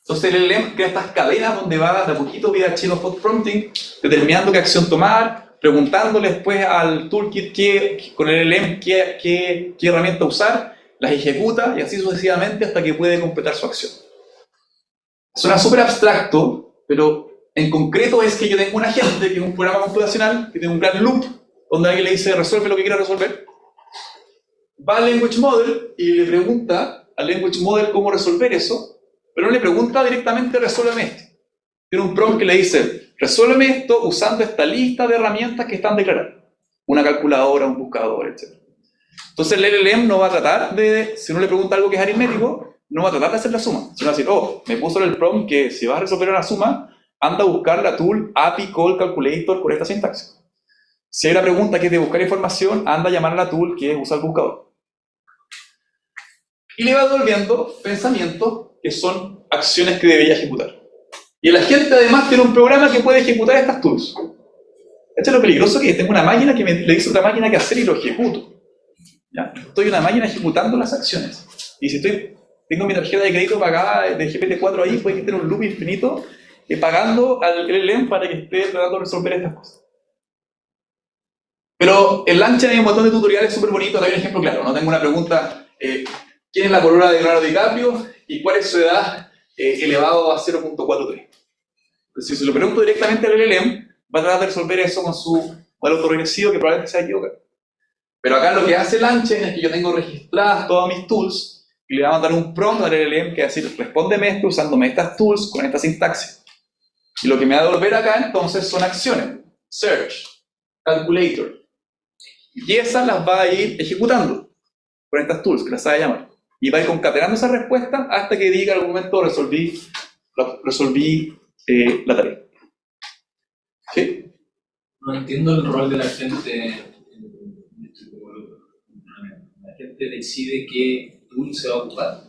Entonces el LLM crea estas cadenas donde va de a poquito vía chain of thought prompting, determinando qué acción tomar, preguntándole después al toolkit con el LLM qué herramienta usar, las ejecuta y así sucesivamente hasta que puede completar su acción. Suena súper abstracto, pero en concreto es que yo tengo un agente, que es un programa computacional, que tiene un gran loop, donde alguien le dice resuelve lo que quiera resolver. Va al language model y le pregunta al language model cómo resolver eso, pero no le pregunta directamente resuélveme esto. Tiene un prompt que le dice resuélveme esto usando esta lista de herramientas que están declaradas. Una calculadora, un buscador, etc. Entonces el LLM no va a tratar de, si uno le pregunta algo que es aritmético, no va a tratar de hacer la suma, sino va a decir, oh, me puso en el prompt que si vas a resolver una suma, anda a buscar la tool API call calculator con esta sintaxis. Si hay una pregunta que es de buscar información, anda a llamar a la tool que es usar el buscador. Y le va devolviendo pensamientos que son acciones que debería ejecutar. Y el agente además tiene un programa que puede ejecutar estas tools. Esto es lo peligroso que es. Tengo una máquina que le dice otra máquina qué hacer y lo ejecuto. ¿Ya? Estoy en una máquina ejecutando las acciones. Y si tengo mi tarjeta de crédito pagada de GPT-4 ahí, puede que esté en un loop infinito pagando al LLM para que esté tratando de resolver estas cosas. Pero en Langchain hay un montón de tutoriales súper bonitos. Hay un ejemplo claro, ¿no? Tengo una pregunta, ¿quién es la polola de Leonardo DiCaprio y cuál es su edad elevado a 0.43? Si se lo pregunto directamente al LLM, va a tratar de resolver eso con su modelo autorregresivo que probablemente se equivoca. Pero acá lo que hace Langchain es que yo tengo registradas todas mis tools y le va a mandar un prompt al LLM que va a decir respóndeme esto usándome estas tools con esta sintaxis. Y lo que me va a devolver acá entonces son acciones. Search, calculator. Y esas las va a ir ejecutando con estas tools que las sabe llamar. Y va a ir concatenando esa respuesta hasta que diga al momento resolví la tarea. ¿Sí? No entiendo el rol de la gente. La gente decide qué tool se va a ocupar.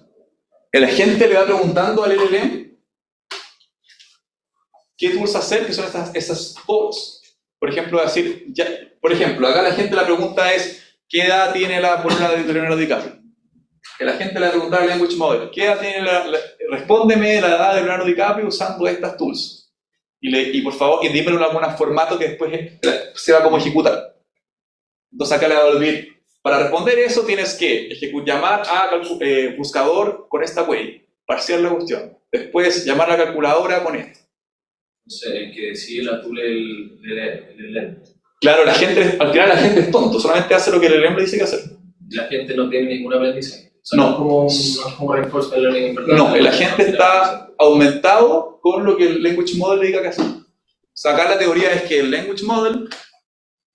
El agente le va preguntando al LLM qué tools hacer, que son esas calls. Por ejemplo, acá la gente la pregunta es ¿qué edad tiene la polola de Leonardo DiCaprio? Que la gente le va a preguntar al language model ¿qué edad tiene respóndeme la edad de Leonardo DiCaprio usando estas tools? Y por favor, dímelo en algún formato que después sepa cómo ejecutar. Entonces acá le va a volver, para responder eso tienes que llamar a buscador con esta query, parsear la cuestión. Después llamar a la calculadora con esto. Entonces, el que decide la tool es el LLM. Claro, al final la gente es tonto, solamente hace lo que el LLM le dice que hacer. La gente no tiene ningún aprendizaje. O sea, No. No es como reinforcement learning en verdad. No, el agente está aumentado con lo que el language model le diga que hacer. O sea, acá la teoría es que el language model,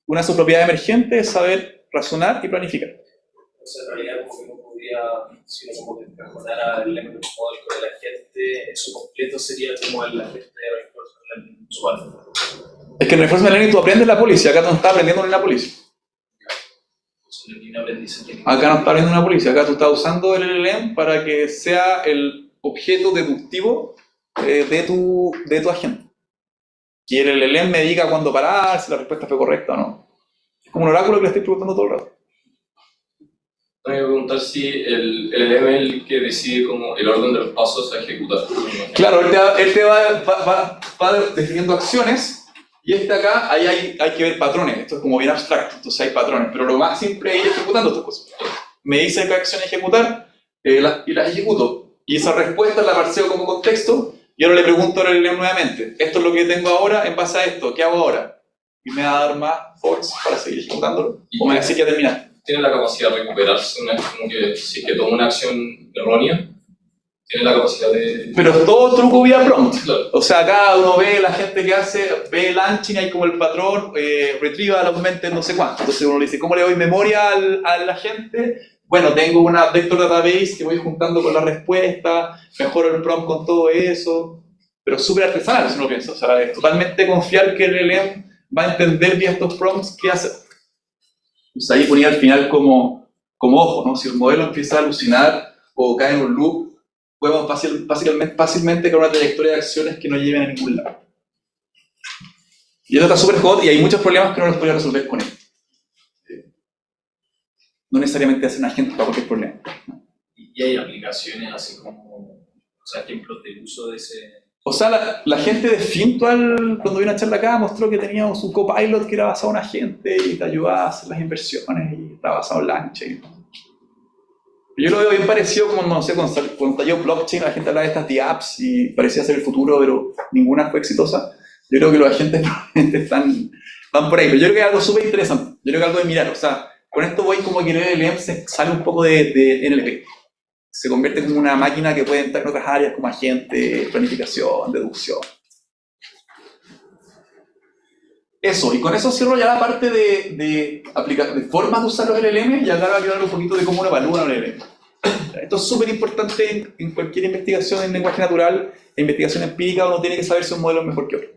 una de sus propiedades emergentes es saber razonar y planificar. Entonces, en realidad, como que no podría, si uno como que mejorara el language model con el agente, eso completo sería como el agente de reinforcement learning usual. Es que en reinforcement learning tú aprendes la policía, acá no estás aprendiendo en la policía. Acá no está aprendiendo una policía, acá tú estás usando el LLM para que sea el objeto deductivo de tu agente. Que el LLM me diga cuándo parar, si la respuesta fue correcta o no. Es como un oráculo que le estoy preguntando todo el rato. Tengo que preguntar si el LLM es el que decide como el orden de los pasos a ejecutar. Claro, él te va definiendo acciones y acá, ahí hay que ver patrones. Esto es como bien abstracto, entonces hay patrones. Pero lo más simple es ir ejecutando estas cosas. Me dice qué acción ejecutar y las ejecuto. Y esa respuesta la parseo como contexto y ahora le pregunto al LLM nuevamente. Esto es lo que tengo ahora en base a esto, ¿qué hago ahora? Y me va a dar más force para seguir ejecutándolo. O me va a decir que ya terminar. Tiene la capacidad de recuperarse, como que si es que toma una acción errónea, tiene la capacidad de... Pero es todo truco vía prompt. Claro. O sea, acá uno ve la gente que ve Langchain, hay como el patrón, retrieva, augmente, no sé cuánto. Entonces uno le dice, ¿cómo le doy memoria a la gente? bueno, tengo una vector database que voy juntando con la respuesta, mejoro el prompt con todo eso, pero súper artesanal, si uno piensa. O sea, es totalmente confiar que el LLM va a entender bien estos prompts qué hacer. Entonces ahí ponía al final como ojo, ¿no? Si el modelo empieza a alucinar o cae en un loop, podemos fácilmente crear una trayectoria de acciones que no lleven a ningún lado. Y esto está súper hot y hay muchos problemas que no los podría resolver con él. No necesariamente hacen agentes para cualquier problema. Y hay aplicaciones así como, o sea, ejemplos de uso de ese... O sea, la gente de Fintual, cuando vino a charla acá, mostró que teníamos un copilot que era basado en agente y te ayudaba a hacer las inversiones y estaba basado en LangChain. Yo lo veo bien parecido como, no sé, cuando estalló blockchain, la gente hablaba de estas de apps y parecía ser el futuro, pero ninguna fue exitosa. Yo creo que los agentes probablemente van por ahí, pero yo creo que es algo súper interesante. Yo creo que es algo de mirar, o sea, con esto voy como que el LLM se sale un poco de NLP. Se convierte en una máquina que puede entrar en otras áreas como agente, planificación, deducción. Eso, y con eso cierro ya la parte de formas de usar los LLM y ahora voy a hablar un poquito de cómo uno evalúa un LLM. Esto es súper importante en cualquier investigación en lenguaje natural, en investigación empírica, uno tiene que saber si un modelo es mejor que otro.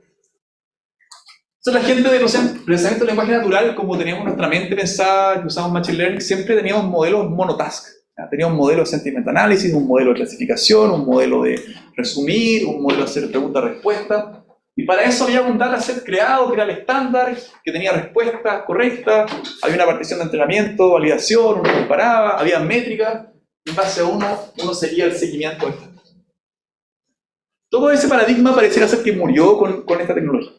Entonces la gente de procesamiento de lenguaje natural, como teníamos nuestra mente pensada, que usamos Machine Learning, siempre teníamos modelos monotask. Teníamos un modelo de sentiment analysis, un modelo de clasificación, un modelo de resumir, un modelo de hacer pregunta-respuesta. Y para eso había un dataset creado que era el estándar, que tenía respuestas correctas, había una partición de entrenamiento, validación, uno comparaba, había métricas, y en base a uno seguía el seguimiento de estas cosas. Todo ese paradigma pareciera ser que murió con esta tecnología.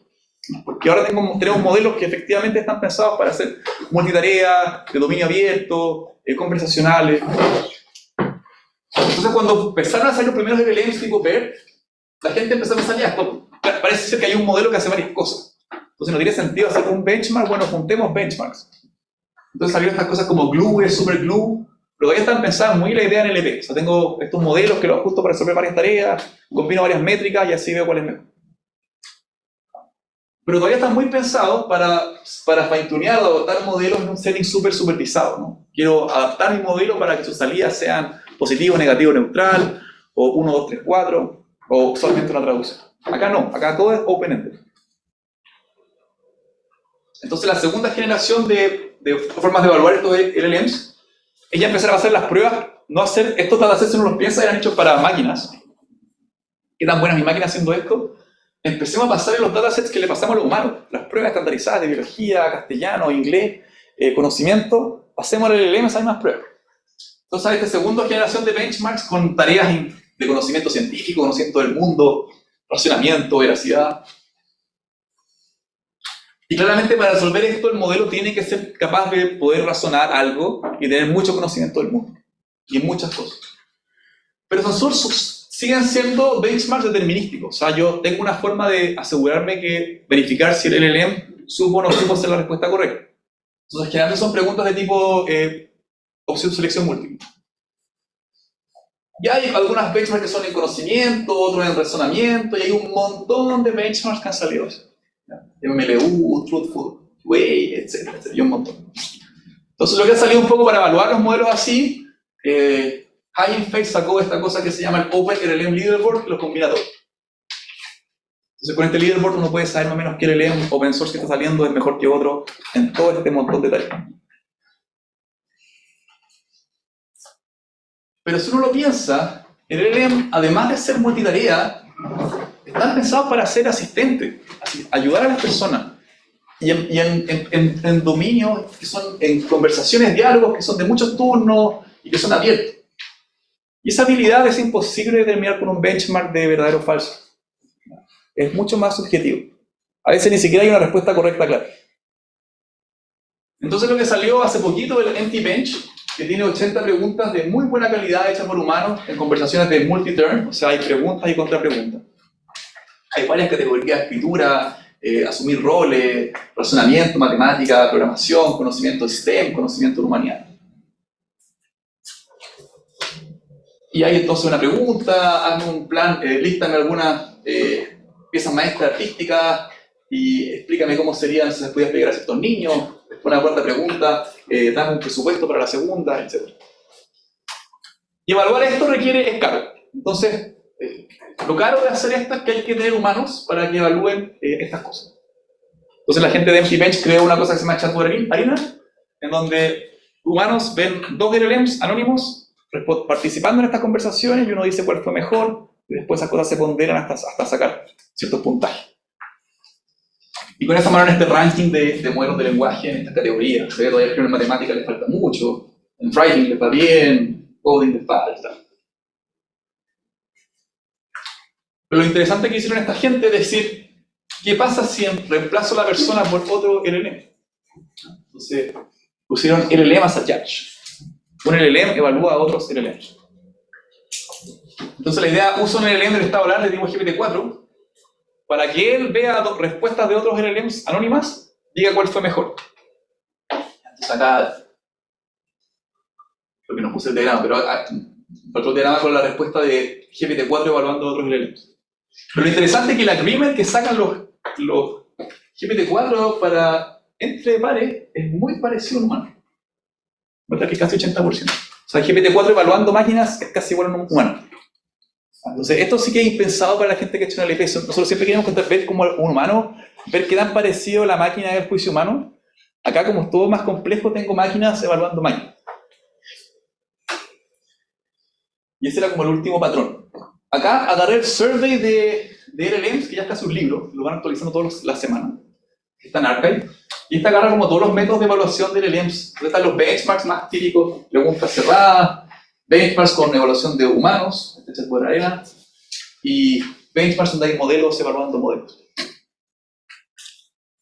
Porque ahora tenemos modelos que efectivamente están pensados para hacer multitarea, de dominio abierto, conversacionales. Entonces cuando empezaron a salir los primeros LLMs tipo PER, la gente empezó a pensar, ya, esto parece ser que hay un modelo que hace varias cosas. Entonces no tiene sentido hacer un benchmark, bueno, juntemos benchmarks. Entonces salieron estas cosas como Glue, Superglue, pero todavía están pensadas muy la idea en LP. O sea, tengo estos modelos que los ajusto para resolver varias tareas, combino varias métricas y así veo cuál es mejor. Pero todavía están muy pensados para fine-tunear o adaptar modelos en un setting súper supervisado, ¿no? Quiero adaptar mi modelo para que sus salidas sean positivo, negativo, neutral, o 1, 2, 3, 4, o solamente una traducción. Acá no, acá todo es open-ended. Entonces la segunda generación de formas de evaluar estos LLMs es ya empezar a hacer las pruebas, no hacer, estos datasets uno los piensa, eran hechos para máquinas. ¿Qué tan buena es mi máquina haciendo esto? Empecemos a pasar en los datasets que le pasamos a los humanos, las pruebas estandarizadas de biología, castellano, inglés, conocimiento, pasemos al LLM, hay más pruebas. Entonces hay esta segunda generación de benchmarks con tareas de conocimiento científico, conocimiento del mundo, racionamiento, veracidad. Y claramente para resolver esto el modelo tiene que ser capaz de poder razonar algo y tener mucho conocimiento del mundo, y en muchas cosas. Pero siguen siendo benchmarks determinísticos. O sea, yo tengo una forma de asegurarme que verificar si el LLM supo o no supo hacer la respuesta correcta. Entonces, generalmente son preguntas de tipo opción de selección múltiple. Ya hay algunas benchmarks que son en conocimiento, otros en razonamiento, y hay un montón de benchmarks que han salido. MLU, Truthful Way, etcétera, y un montón. Entonces, lo que ha salido un poco para evaluar los modelos así, Hugging Face sacó esta cosa que se llama el Open LLM Leaderboard, que los combina todos. Entonces con este leaderboard uno puede saber más o menos qué LLM open source que está saliendo es mejor que otro en todo este montón de tareas. Pero si uno lo piensa, el LLM, además de ser multitarea, están pensados para ser asistentes, ayudar a las personas. Y en dominios que son, en conversaciones, diálogos que son de muchos turnos y que son abiertos. Y esa habilidad es imposible determinar con un benchmark de verdadero o falso. Es mucho más subjetivo. A veces ni siquiera hay una respuesta correcta clara. Entonces lo que salió hace poquito, el MT-Bench, que tiene 80 preguntas de muy buena calidad hechas por humanos en conversaciones de multi-turn, o sea, hay preguntas y contrapreguntas. Hay varias categorías: escritura, asumir roles, razonamiento, matemática, programación, conocimiento STEM, conocimiento de humanidad. Y hay entonces una pregunta, hazme un plan, lístame algunas piezas maestras artísticas y explícame cómo serían si se podía explicar a ciertos niños. Después una cuarta pregunta, dame un presupuesto para la segunda, etc. Y evaluar esto es caro. Entonces, lo caro de hacer esto es que hay que tener humanos para que evalúen estas cosas. Entonces la gente de Empty Bench creó una cosa que se llama Chatbot Arena, en donde humanos ven 2 LLMs anónimos participando en estas conversaciones y uno dice cuál fue mejor, y después esas cosas se ponderan hasta sacar ciertos puntajes. Y con esta manera, en este ranking de modelos de lenguaje, en esta categoría, todavía en matemáticas les falta mucho, en writing les va bien, coding les falta. Pero lo interesante que hicieron esta gente es decir, ¿qué pasa si reemplazo a la persona por otro LLM? Entonces, pusieron LLM as a judge. Un LLM evalúa a otros LLMs. Entonces la idea, uso un LLM del estado oral, le dimos GPT-4, para que él vea respuestas de otros LLMs anónimas, diga cuál fue mejor. Entonces acá, lo que nos puse el diagrama, pero otro diagrama con la respuesta de GPT-4 evaluando a otros LLMs. Pero lo interesante es que el agreement que sacan los GPT-4 para entre pares es muy parecido a un humano. ¿Verdad? Que casi 80%. O sea, GPT-4 evaluando máquinas es casi igual a un humano. Entonces, esto sí que es impensado para la gente que ha hecho una LP. Nosotros siempre queremos ver como un humano, ver qué tan parecido la máquina es al juicio humano. Acá, como es todo más complejo, tengo máquinas evaluando máquinas. Y ese era como el último patrón. Acá agarré el survey de LLMs, que ya está en sus libros, lo van actualizando todas las semanas, que está en Archive, y esta agarra como todos los métodos de evaluación de LLMs. Están los benchmarks más típicos, preguntas cerradas, benchmarks con evaluación de humanos, este es por arena, y benchmarks donde hay modelos evaluando modelos.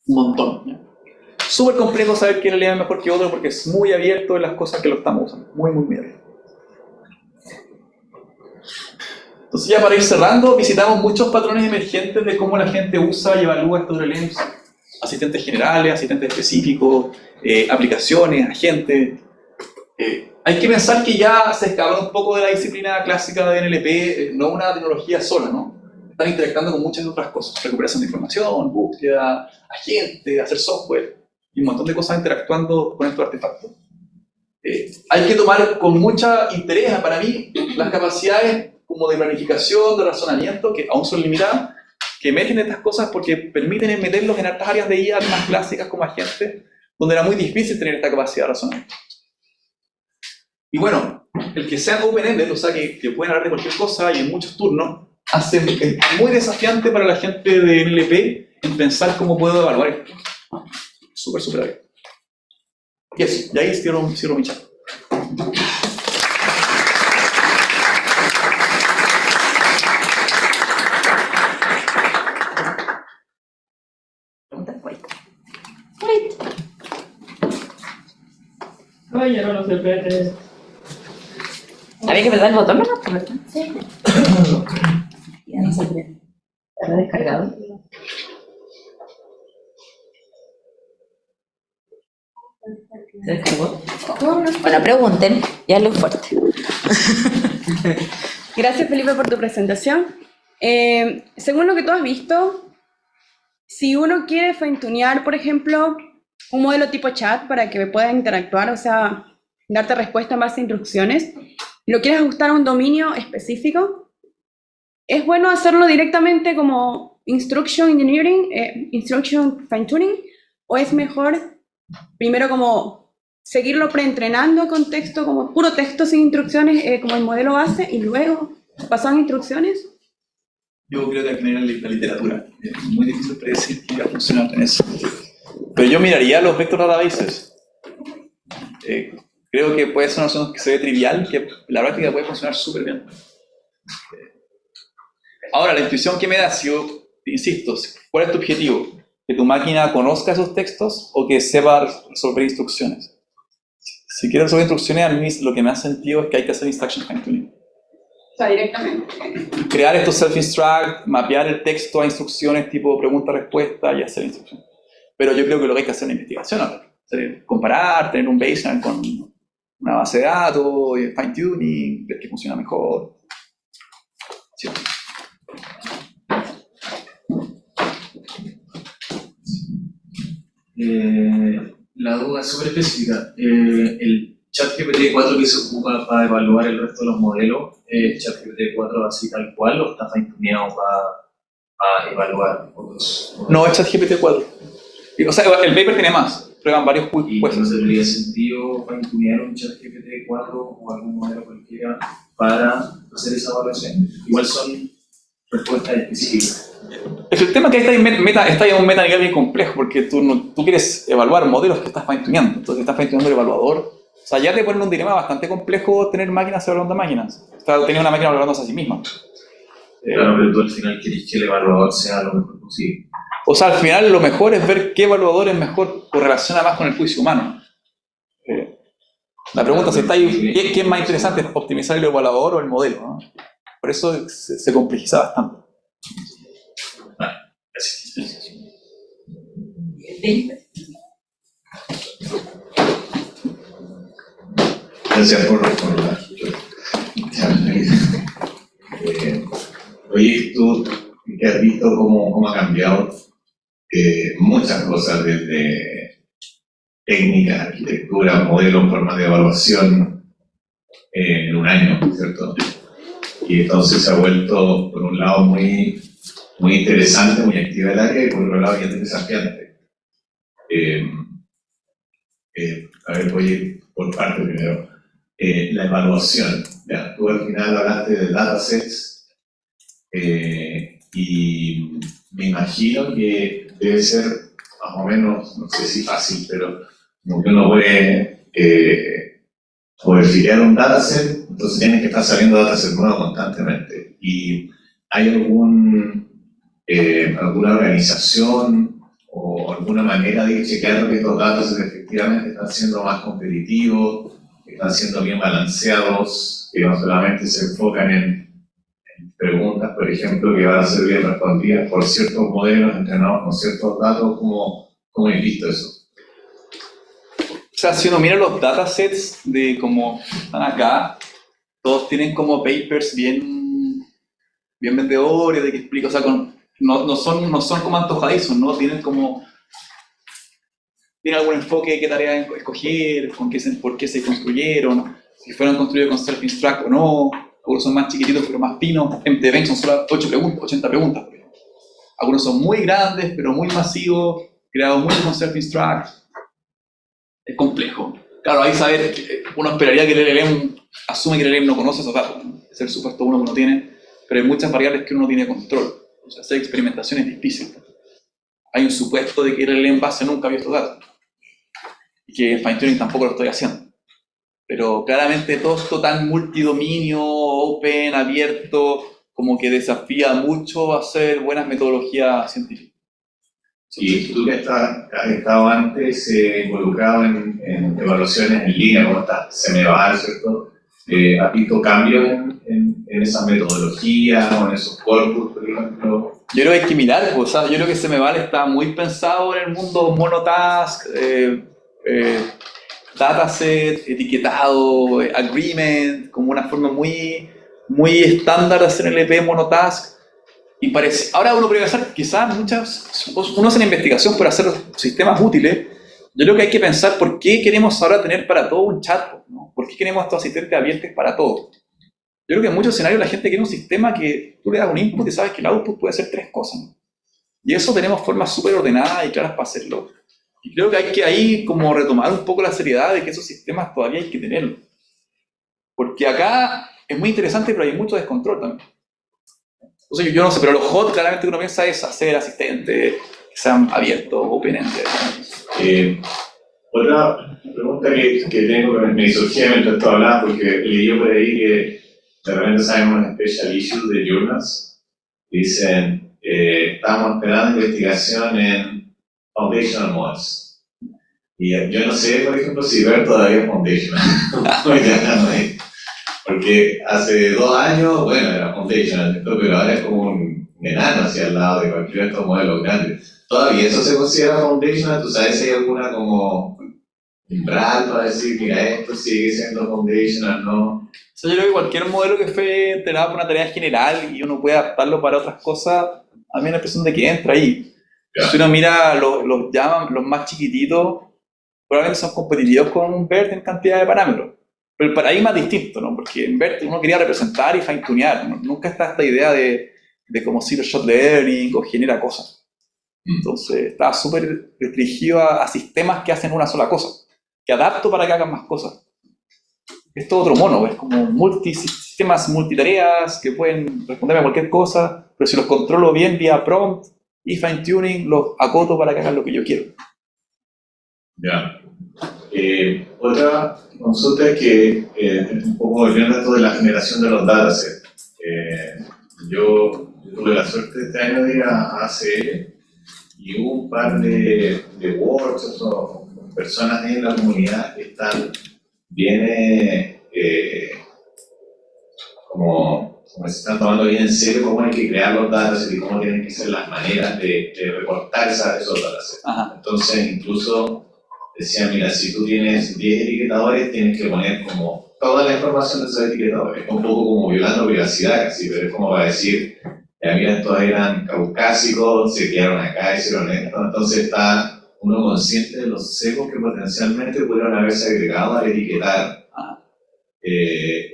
Un montón. ¿Ya? Súper complejo saber qué LLM es mejor que otro porque es muy abierto en las cosas que lo estamos usando. Muy, muy, muy abierto. Entonces ya para ir cerrando, visitamos muchos patrones emergentes de cómo la gente usa y evalúa estos LLMs. Asistentes generales, asistentes específicos, aplicaciones, agentes. Hay que pensar que ya se escapa un poco de la disciplina clásica de NLP, no una tecnología sola, ¿no? Están interactuando con muchas otras cosas. Recuperación de información, búsqueda, agentes, hacer software, y un montón de cosas interactuando con estos artefactos. Hay que tomar con mucho interés, para mí, las capacidades como de planificación, de razonamiento, que aún son limitadas, que emergen de estas cosas porque permiten meterlos en altas áreas de IA más clásicas como agentes, donde era muy difícil tener esta capacidad de razonamiento. Y bueno, el que sean open-ended, o sea, que pueden hablar de cualquier cosa y en muchos turnos, es muy desafiante para la gente de NLP en pensar cómo puedo evaluar esto. Súper, súper abierto. Y eso, y ahí cierro mi chat. Ay, ya no lo sé, Había que apretar el botón, ¿verdad? Sí. Ya no se prende. ¿Está descargado? ¿Se descargó? Bueno, pregunten. Ya lo fuerte. Gracias, Felipe, por tu presentación. Según lo que tú has visto, si uno quiere fine-tunear, por ejemplo, un modelo tipo chat para que pueda interactuar, o sea, darte respuesta en base a instrucciones, lo quieres ajustar a un dominio específico, ¿es bueno hacerlo directamente como instruction engineering, instruction fine-tuning, o es mejor primero como seguirlo preentrenando con texto, como puro texto sin instrucciones, como el modelo base, y luego pasar a instrucciones? Yo creo que hay que mirar la literatura. Es muy difícil predecir qué va a funcionar en eso. Pero yo miraría los vector databases. Creo que puede ser una solución que se ve trivial, que la práctica puede funcionar súper bien. Ahora, la intuición que me da, si yo, insisto, ¿cuál es tu objetivo? ¿Que tu máquina conozca esos textos o que sepa resolver instrucciones? Si quieres resolver instrucciones, a mí lo que me ha sentido es que hay que hacer instruction fine-tuning. O sea, directamente. Crear estos self-instruct, mapear el texto a instrucciones tipo pregunta-respuesta y hacer instrucciones. Pero yo creo que lo que hay que hacer es una investigación, ¿no? Comparar, tener un baseline con una base de datos, fine-tuning, ver qué funciona mejor. Sí. La duda es súper específica. El ChatGPT 4 que se ocupa para evaluar el resto de los modelos, ChatGPT 4 así tal cual o está fine-tuneado para evaluar otros modelos? No, es ChatGPT 4. O sea, el paper tiene más, prueban varios ¿Y no jueces. tendría sentido fine-tunear un ChatGPT 4 o algún modelo cualquiera para hacer esa evaluación? Igual son respuestas específicas. El tema es que está en un meta nivel bien complejo, porque tú quieres evaluar modelos que estás fine-tuneando, entonces estás fine-tuneando el evaluador. O sea, ya te ponen un dilema bastante complejo tener máquinas evaluando máquinas. O sea, tener una máquina evaluándose a sí misma. Claro, pero tú al final quieres que el evaluador sea lo mejor posible. O sea, al final lo mejor es ver qué evaluador es mejor o relaciona más con el juicio humano. La pregunta es, ¿qué es más interesante? ¿Optimizar el evaluador o el modelo? ¿No? Por eso se complejiza bastante. Gracias. Gracias por la oye, tú que has visto cómo ha cambiado muchas cosas desde técnica, arquitectura, modelos, formas de evaluación en un año, ¿cierto? Y entonces se ha vuelto, por un lado, muy interesante, muy activa el área, y por otro lado, bien desafiante. A ver, voy a ir por parte primero. La evaluación. Ya, tú al final hablaste de datasets y me imagino que debe ser más o menos, no sé si fácil, pero como que uno puede verificar un dataset, entonces tienen que estar saliendo datasets nuevos constantemente. ¿Y hay alguna organización o alguna manera de ir chequeando que estos datasets efectivamente están siendo más competitivos, están siendo bien balanceados, que no solamente se enfocan en preguntas, por ejemplo, que van a ser bien respondidas por ciertos modelos entrenados con ciertos datos? ¿Cómo he visto eso? O sea, si uno mira los datasets de como están acá, todos tienen como papers bien vendedores, de que explico, o sea, no son como antojadizos, ¿no? Tienen algún enfoque de qué tarea escoger, por qué se construyeron, si fueron construidos con self-instruct o no. Algunos son más chiquititos pero más finos. MTBench son solo 80 preguntas. Por ejemplo. Algunos son muy grandes pero muy masivos, creados mucho con self-instruct. Es complejo. Claro, ahí saber, uno esperaría que el LLM asume que el LLM no conoce esos datos, ¿no? Es el supuesto uno que uno tiene, pero hay muchas variables que uno no tiene control. O sea, hacer experimentación es difícil. Hay un supuesto de que el LLM base nunca vio estos datos. Y que el fine-tuning tampoco lo estoy haciendo. Pero claramente todo esto tan multidominio, open, abierto, como que desafía mucho hacer buenas metodologías científicas. Y tú que has estado antes involucrado en evaluaciones en línea, como está Semeval, ¿cierto? ¿Has visto cambios en esas metodologías o en esos corpus, por ejemplo? Yo creo que hay que mirar, o sea, yo creo que Semeval está muy pensado en el mundo monotask, dataset, etiquetado, agreement, como una forma muy estándar de hacer el EP monotask. Y parece, ahora uno puede pensar, quizás uno hace una investigación por hacer sistemas útiles. Yo creo que hay que pensar por qué queremos ahora tener para todo un chatbot, ¿no? ¿Por qué queremos estos asistentes abiertos para todo? Yo creo que en muchos escenarios la gente quiere un sistema que tú le das un input y sabes que el output puede hacer 3 cosas, ¿no? Y eso tenemos formas súper ordenadas y claras para hacerlo. Y creo que hay que ahí como retomar un poco la seriedad de que esos sistemas todavía hay que tenerlos. Porque acá es muy interesante, pero hay mucho descontrol también. Entonces yo no sé, pero lo hot claramente uno piensa es hacer asistentes que sean abiertos, open-ended. Otra pregunta que tengo, que me surgía mientras tú hablabas, porque leí por ahí que de repente salen unos special issues de journals, dicen, estamos esperando investigación en Foundational Models. Y yo no sé, por ejemplo, si ver todavía Foundational. Porque hace 2 años, bueno, era Foundational, pero ahora es como un enano hacia el lado de cualquiera de estos modelos grandes. ¿Todavía eso se considera Foundational? ¿Tú sabes si hay alguna como umbral para decir, mira, esto sigue siendo Foundational, no? O sea, yo creo que cualquier modelo que fue entrenado por una tarea general y uno puede adaptarlo para otras cosas, a mí me da la impresión de que entra ahí. Si uno mira los más chiquititos, probablemente son competitivos con un BERT en cantidad de parámetros. Pero el paradigma es distinto, ¿no? Porque en BERT uno quería representar y fine-tunear, ¿no? Nunca está esta idea de cómo zero-shot learning o genera cosas. Entonces está súper restringido a sistemas que hacen una sola cosa, que adapto para que hagan más cosas. Esto es otro mono, es como sistemas multitareas que pueden responderme a cualquier cosa, pero si los controlo bien vía prompt y fine-tuning, los acoto para que hagan lo que yo quiero. Ya. Otra consulta es que, un poco volviendo a esto de la generación de los datasets. Yo tuve la suerte este año de ir a ACL y hubo un par de workshops o personas en la comunidad que están bien, como se están tomando bien en serio cómo hay que crear los datasets y cómo tienen que ser las maneras de reportar esos datasets. Ajá. Entonces, incluso decían, mira, si tú tienes 10 etiquetadores, tienes que poner como toda la información de esos etiquetadores. Es un poco como violando privacidad casi, pero es como para decir, ya mira, estos eran caucásicos, se quedaron acá, hicieron esto. Entonces está uno consciente de los sesgos que potencialmente pudieron haberse agregado al etiquetar.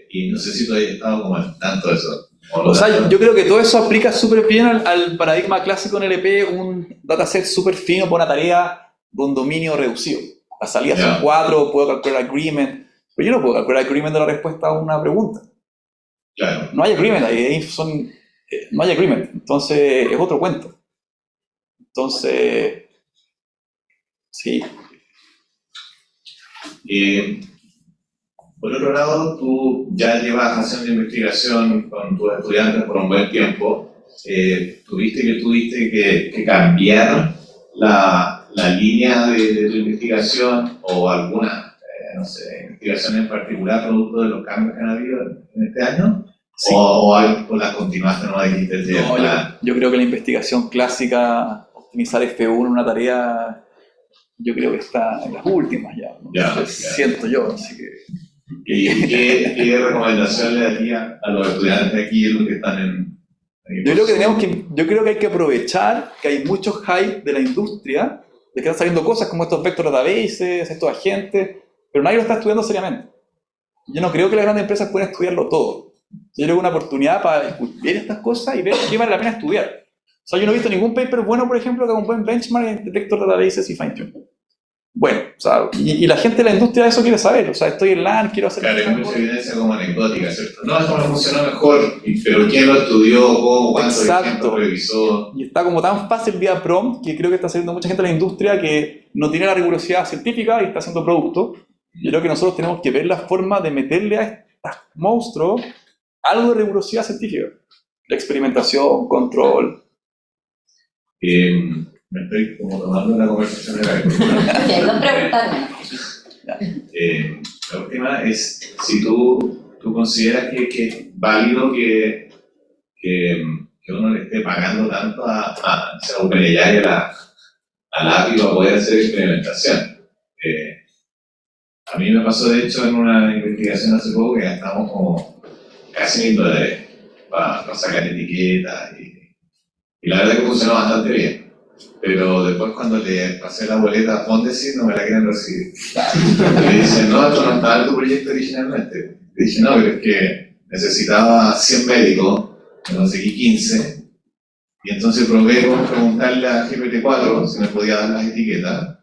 Y no sé si tú hayas estado como al tanto de eso. O sea, yo creo que todo eso aplica súper bien al paradigma clásico en LP, un dataset súper fino para una tarea de un dominio reducido. Las salidas son 4, puedo calcular agreement, pero yo no puedo calcular agreement de la respuesta a una pregunta. Claro. No hay agreement, no hay agreement, entonces es otro cuento. Entonces, sí. Por otro lado, tú ya llevas haciendo investigación con tus estudiantes por un buen tiempo. Tuviste que cambiar la línea de tu investigación o alguna, no sé, investigación en particular producto de los cambios que han habido en este año? Sí. ¿O la continuaste, no dijiste? No, yo creo que la investigación clásica, optimizar F1 en una tarea, yo creo que está en las últimas ya, ¿no? Ya. Siento yo, así que... ¿Y qué recomendación le daría a los estudiantes de aquí, los que están en...? Yo creo que hay que aprovechar que hay mucho hype de la industria, de que están saliendo cosas como estos vector databases, estos agentes, pero nadie lo está estudiando seriamente. Yo no creo que las grandes empresas puedan estudiarlo todo. Yo creo que es una oportunidad para ver estas cosas y ver qué vale la pena estudiar. O sea, yo no he visto ningún paper bueno, por ejemplo, que haga un buen benchmark en vector databases y fine-tune. Bueno, o sea, y la gente de la industria eso quiere saber. O sea, estoy en LAN, quiero hacer... Claro, hay mucha evidencia como anecdótica, ¿cierto? No, esto no funcionó mejor, pero ¿quién lo estudió? ¿Cómo? ¿Cuánto tiempo revisó? Y está como tan fácil vía prompt que creo que está saliendo mucha gente de la industria que no tiene la rigurosidad científica y está haciendo producto. Yo creo que nosotros tenemos que ver la forma de meterle a estos monstruos algo de rigurosidad científica. La experimentación, control. Me estoy como tomando una conversación de la no preguntarme. La última es si tú consideras que es válido que uno le esté pagando tanto a OpenAI y a la API para poder hacer experimentación. A mí me pasó de hecho en una investigación hace poco que gastamos como casi $1,000 para sacar etiquetas y la verdad que funcionó bastante bien. Pero después cuando le pasé la boleta a Fondesit no me la quieren recibir. Y le dicen, no, esto no estaba en tu proyecto originalmente. Le dije, no, pero es que necesitaba 100 médicos, me conseguí 15. Y entonces probé con preguntarle a GPT-4 si me podía dar las etiquetas.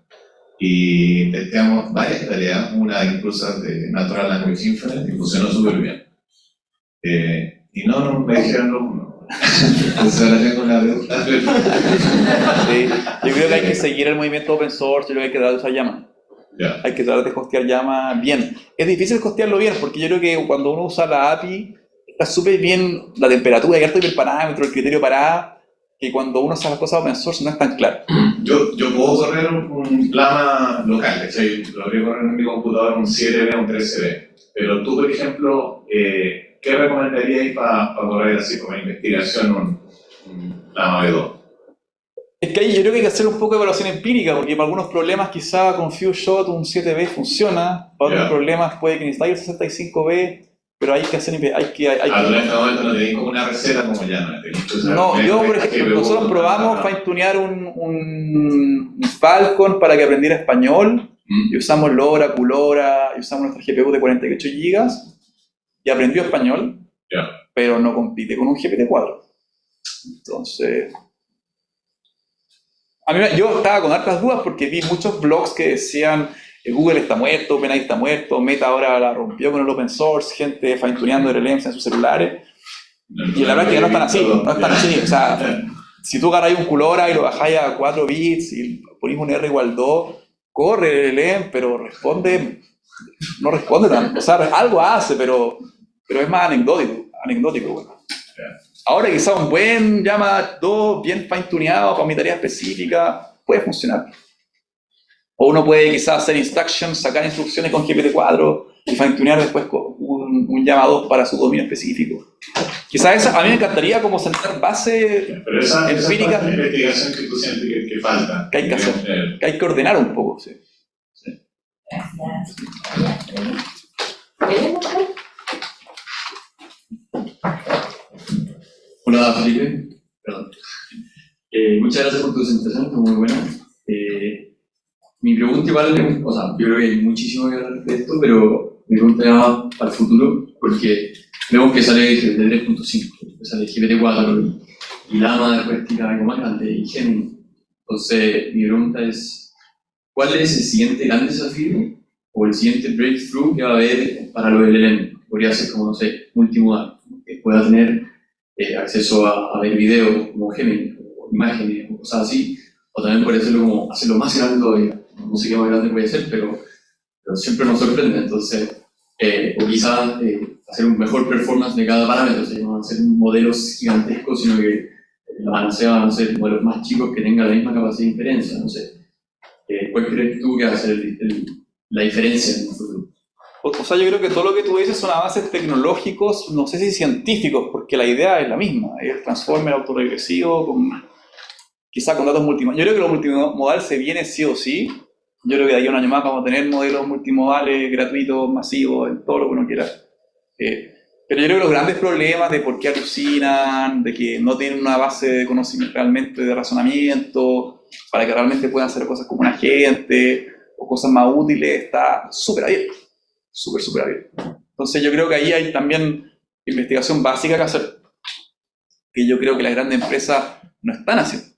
Y testeamos varias tareas, una incluso de Natural Language Inference, y funcionó súper bien. Y no me dijeron no. Entonces ahora tengo una deuda. Sí, yo creo que hay que seguir el movimiento open source, yo creo que hay que tratar de usar Llama. Yeah. Hay que tratar de hostear Llama bien. Es difícil hostearlo bien porque yo creo que cuando uno usa la API está súper bien la temperatura, hay harto hiperparámetro, el criterio para que cuando uno usa las cosas open source no es tan claro. Yo puedo correr un Llama local, lo voy a correr en mi computador un 7B o un 13B, pero tú, por ejemplo, ¿qué recomendaríais para correr así como investigación un Llama V2? Es que ahí yo creo que hay que hacer un poco de evaluación empírica, porque para algunos problemas quizá con FuseShot un 7B funciona, para otros problemas puede que necesitáis el 65B, pero hay que hacer... en este momento no tenéis como una receta como Llama. No, yo por ejemplo, nosotros probamos fine-tunear un Falcon para que aprendiera español, Y usamos LoRa, QLoRa, y usamos nuestra GPU de 48 GB y aprendió español, Ya. pero no compite con un GPT-4. Entonces, yo estaba con hartas dudas porque vi muchos blogs que decían Google está muerto, OpenAI está muerto, Meta ahora la rompió con el open source, gente fine-tuneando LLMs en sus celulares. Y la verdad es que no están así, no están así. O sea, si tú agarras un QLoRa y lo bajáis a 4 bits y ponís un R igual 2, corre el LLM, pero no responde tanto. O sea, algo hace, pero es más anecdótico. Bueno. Ahora quizá un buen Llama 2 bien fine-tuneado para mi tarea específica puede funcionar. O uno puede quizás hacer instructions, sacar instrucciones con GPT-4 y fine-tunear después con un Llama 2 para su dominio específico. Quizás a mí me encantaría como sentar base Pero esa empírica parte de investigación que tú sientes que falta. que hay que hacer, que hay que ordenar un poco. Sí. Hola Felipe, perdón. Muchas gracias por tu presentación, fue muy buena. Mi pregunta igual, o sea, yo creo que hay muchísimo que hablar de esto, pero mi pregunta va para el futuro, porque vemos que sale GPT 3.5, que sale GPT-4 y Llama después tira algo más grande y Gemini. Entonces, mi pregunta es, ¿cuál es el siguiente gran desafío o el siguiente breakthrough que va a haber para los LLM? Podría ser como, no sé, multimodal, que pueda tener acceso a ver videos como Gemini, o imágenes, o cosas así, o también puede hacerlo como hacerlo más grande todavía. No sé qué más grande puede ser, pero siempre nos sorprende. Entonces, o quizás hacer un mejor performance de cada parámetro, o sea, no van a ser modelos gigantescos, sino que van a ser modelos más chicos que tengan la misma capacidad de inferencia. No sé, ¿cuál crees tú que va a ser la diferencia en el futuro? O sea, yo creo que todo lo que tú dices son avances tecnológicos, no sé si científicos, porque la idea es la misma. Es el transformer autorregresivo, quizá con datos multimodales. Yo creo que lo multimodal se viene sí o sí. Yo creo que de aquí a un año más vamos a tener modelos multimodales, gratuitos, masivos, en todo lo que uno quiera. Pero yo creo que los grandes problemas de por qué alucinan, de que no tienen una base de conocimiento realmente de razonamiento, para que realmente puedan hacer cosas como un agente o cosas más útiles, está súper abierto. Súper abierto. Entonces yo creo que ahí hay también investigación básica que hacer, que yo creo que las grandes empresas no están haciendo.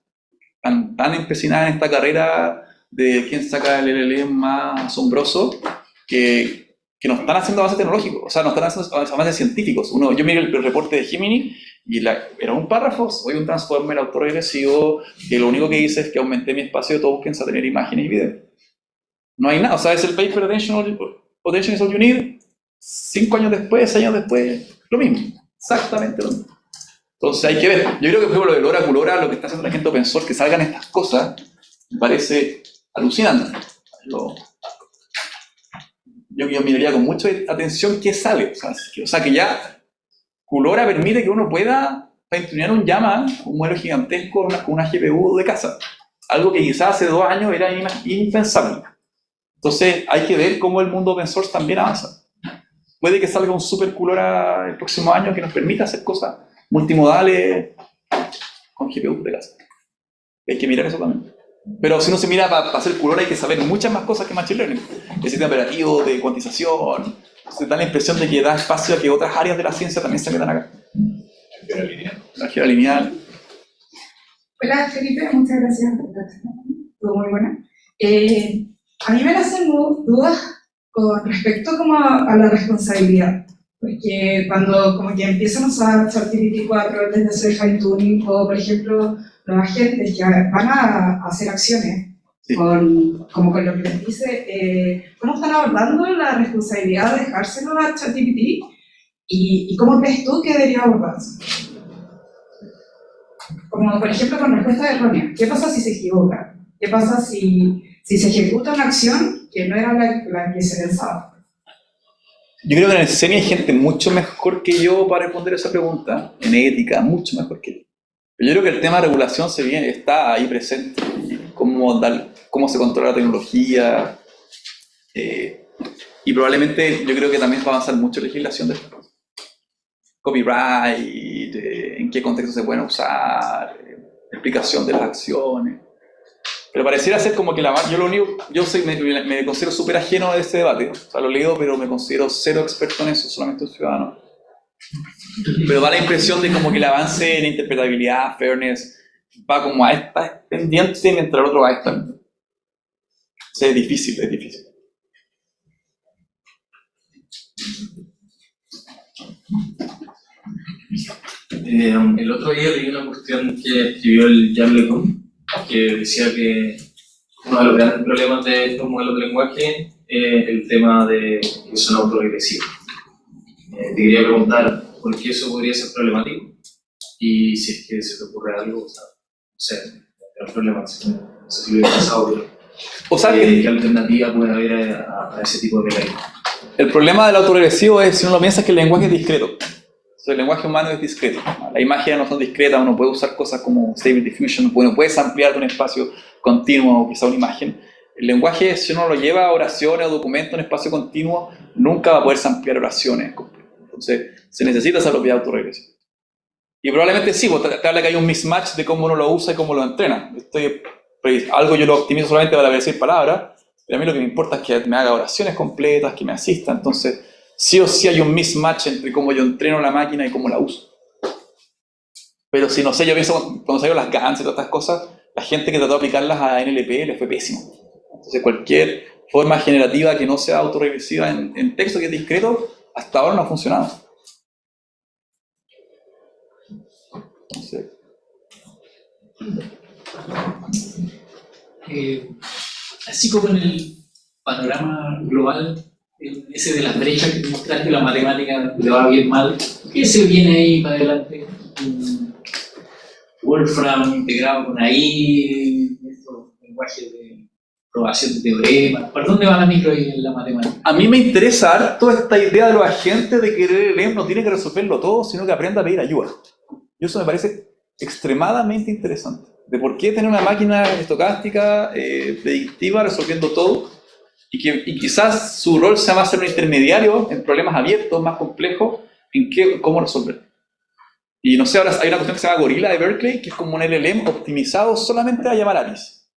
Están tan empecinadas en esta carrera de quién saca el LLM más asombroso que no están haciendo avances tecnológicos, o sea, no están haciendo avances científicos. Yo miré el reporte de Gemini y era un párrafo, soy un transformer autorregresivo que lo único que dice es que aumenté mi espacio de tokens a tener imágenes y videos. No hay nada, o sea, es el paper Attention is all you need, 5 años después, 6 años después, lo mismo, exactamente lo mismo. Entonces hay que ver, yo creo que por ejemplo lo de LoRa, QLoRa, lo que está haciendo la gente open source, que salgan estas cosas, me parece alucinante. Yo miraría con mucha atención qué sale, o sea que ya QLoRa permite que uno pueda fine-tunear un Llama, un modelo gigantesco con una GPU de casa, algo que quizás hace 2 años era impensable. Entonces hay que ver cómo el mundo open source también avanza. Puede que salga un super QLoRa el próximo año que nos permita hacer cosas multimodales con GPU de casa. Hay que mirar eso también. Pero si uno se mira para hacer QLoRa hay que saber muchas más cosas que Machine Learning. El sistema operativo, de cuantización, se da la impresión de que da espacio a que otras áreas de la ciencia también se metan acá. Álgebra lineal. Hola Felipe, muchas gracias por la presentación, estuvo muy buena. A mí me hacen dudas con respecto como a la responsabilidad, porque cuando como que empiezan a usar ChatGPT 4 desde hacer fine-tuning o por ejemplo los agentes que van a hacer acciones como con lo que les dice, ¿cómo están abordando la responsabilidad de dejárselo a ChatGPT y cómo crees tú que debería abordarse? Como por ejemplo con respuesta errónea, ¿qué pasa si se equivoca? ¿Qué pasa si se ejecuta una acción que no era la que se pensaba? Yo creo que en el CENI hay gente mucho mejor que yo para responder esa pregunta, en ética, mucho mejor que yo. Pero yo creo que el tema de regulación está ahí presente, cómo se controla la tecnología, y probablemente yo creo que también va a avanzar mucho legislación de esto. Copyright, en qué contexto se pueden usar, explicación de las acciones. Pero pareciera ser como que me considero súper ajeno a ese debate. O sea, lo leo, pero me considero cero experto en eso, solamente un ciudadano. Pero da la impresión de como que el avance en interpretabilidad, fairness, va como a esta pendiente mientras el otro va a esta. O sea, es difícil, es difícil. El otro día leí una cuestión que escribió el Jan LeCun, que decía que uno de los grandes problemas de estos modelos de lenguaje es el tema de que son autorregresivos. Te quería preguntar por qué eso podría ser problemático y si es que se te ocurre algo, o sea, no sé, el problema, no sé si lo he pasado, pero O sea, ¿qué alternativa puede haber a ese tipo de mecanismos? el problema del autorregresivo es si uno piensa que el lenguaje es discreto. O sea, el lenguaje humano es discreto. Las imágenes no son discretas, uno puede usar cosas como Stable Diffusion, uno puede ampliar de un espacio continuo o quizá una imagen. El lenguaje, si uno lo lleva a oraciones o documentos en espacio continuo, nunca va a poder ampliar oraciones. Entonces, se necesita esa propiedad autorregresiva. Y probablemente sí, te habla que hay un mismatch de cómo uno lo usa y cómo lo entrena. Algo yo lo optimizo solamente para decir palabras, pero a mí lo que me importa es que me haga oraciones completas, que me asista. Entonces, sí o sí hay un mismatch entre cómo yo entreno la máquina y cómo la uso. Pero si no sé, yo pienso, cuando salieron las GANs y todas estas cosas, la gente que trató de aplicarlas a NLP les fue pésimo. Entonces, cualquier forma generativa que no sea autorregresiva en texto que es discreto, hasta ahora no ha funcionado. Entonces, así como en el panorama global, ese de las brechas que te mostraste, la matemática le va bien mal, ¿qué se viene ahí para adelante? Wolfram integrado con AI, estos lenguajes de probación de teoremas, ¿por dónde va la micro ahí en la matemática? a mí me interesa harto esta idea de los agentes de que el LLM no tiene que resolverlo todo, sino que aprenda a pedir ayuda. Y eso me parece extremadamente interesante. De por qué tener una máquina estocástica, predictiva, resolviendo todo, y quizás su rol sea más ser un intermediario en problemas abiertos, más complejos, cómo resolver. Y no sé, ahora hay una cuestión que se llama Gorilla de Berkeley, que es como un LLM optimizado solamente a llamar APIs.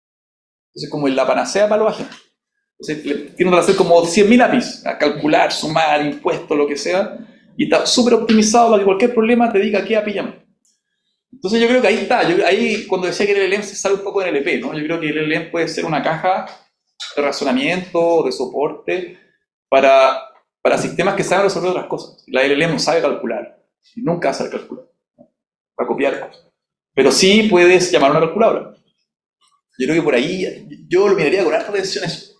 Entonces, como la panacea para los agentes. Entonces, tiene que hacer como 100.000 APIs, a calcular, sumar, impuestos, lo que sea, y está súper optimizado para que cualquier problema te diga qué API llamar. Entonces yo creo que ahí está, ahí cuando decía que el LLM se sale un poco del LP, ¿no? Yo creo que el LLM puede ser una caja de razonamiento, de soporte, para sistemas que saben resolver otras cosas. La LLM no sabe calcular, y nunca va a saber calcular, para copiar cosas. Pero sí puedes llamar a una calculadora. Yo creo que por ahí, yo lo miraría con harta atención eso.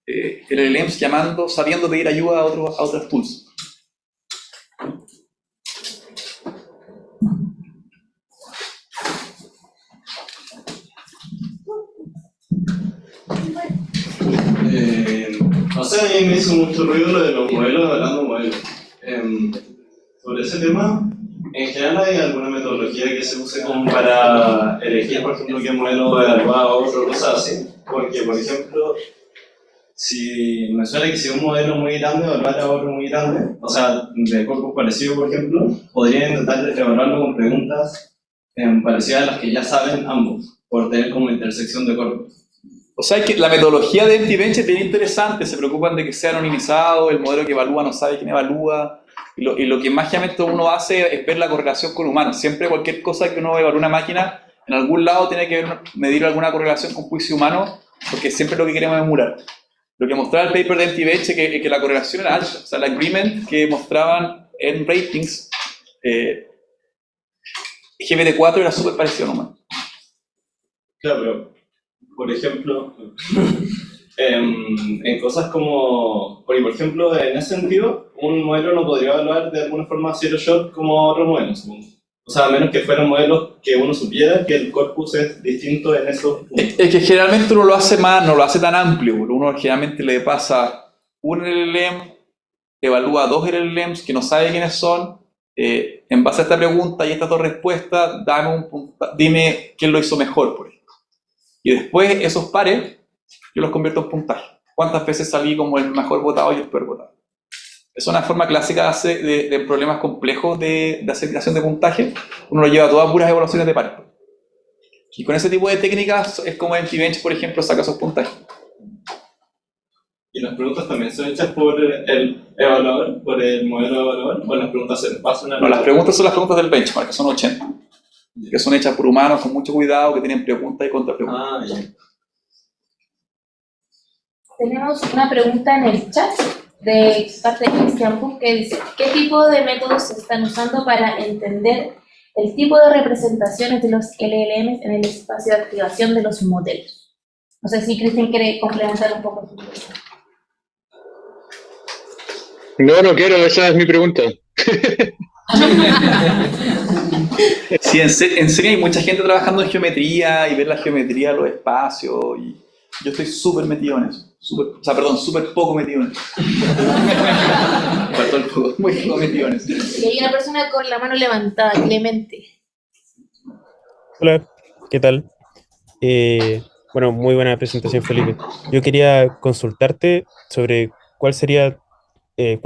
El LLM sabiendo pedir ayuda a otras tools. No sé, a mí me hizo mucho ruido lo de los modelos evaluando modelos. Sobre ese tema, en general hay alguna metodología que se use como para elegir, por ejemplo, qué modelo evaluar o otra cosa así. Porque, por ejemplo, si me suena que si un modelo muy grande evaluar a otro muy grande, o sea, de corpus parecido, por ejemplo, podría intentar evaluarlo con preguntas parecidas a las que ya saben ambos, por tener como intersección de corpus. O sea, que la metodología de Empty Bench es bien interesante, se preocupan de que sea anonimizado, el modelo que evalúa no sabe quién evalúa, y lo que mágicamente uno hace es ver la correlación con humanos. Siempre cualquier cosa que uno evalúa una máquina, en algún lado tiene que medir alguna correlación con juicio humano, porque siempre es lo que queremos emular. Lo que mostraba el paper de Empty Bench es que la correlación era alta, o sea, el agreement que mostraban en ratings, GPT-4 era súper parecido a un humano. Claro, pero por ejemplo, en cosas como, por ejemplo, en ese sentido, un modelo no podría evaluar de alguna forma zero shot como otros modelos, supongo. O sea, a menos que fueran modelos que uno supiera que el corpus es distinto en esos puntos. Es que generalmente uno lo hace no lo hace tan amplio, uno generalmente le pasa un LLM, evalúa dos LLMs que no sabe quiénes son, en base a esta pregunta y estas dos respuestas, dime quién lo hizo mejor, por ejemplo. Y después esos pares, yo los convierto en puntaje. ¿Cuántas veces salí como el mejor votado y el peor votado? Es una forma clásica de problemas complejos de asignación de puntaje. Uno lo lleva a todas puras evaluaciones de pares. Y con ese tipo de técnicas es como Empty Bench, por ejemplo, saca esos puntajes. ¿Y las preguntas también son hechas por el evaluador, por el modelo evaluador? ¿O las preguntas se pasan al No, las preguntas son las preguntas del benchmark, que son 80. Que son hechas por humanos con mucho cuidado, que tienen preguntas y contrapreguntas. Ah, ya. Tenemos una pregunta en el chat de parte de Cristian Pug que dice: ¿qué tipo de métodos se están usando para entender el tipo de representaciones de los LLMs en el espacio de activación de los modelos? No sé si Cristian quiere complementar un poco su pregunta. No quiero, esa es mi pregunta. Sí, en serio hay mucha gente trabajando en geometría y ver la geometría de los espacios. Y yo estoy súper metido en eso. Súper poco metido en eso. Faltó el poco, muy poco metido en eso. Y hay una persona con la mano levantada, Clemente. Hola, ¿qué tal? Bueno, muy buena presentación, Felipe. Yo quería consultarte sobre cuál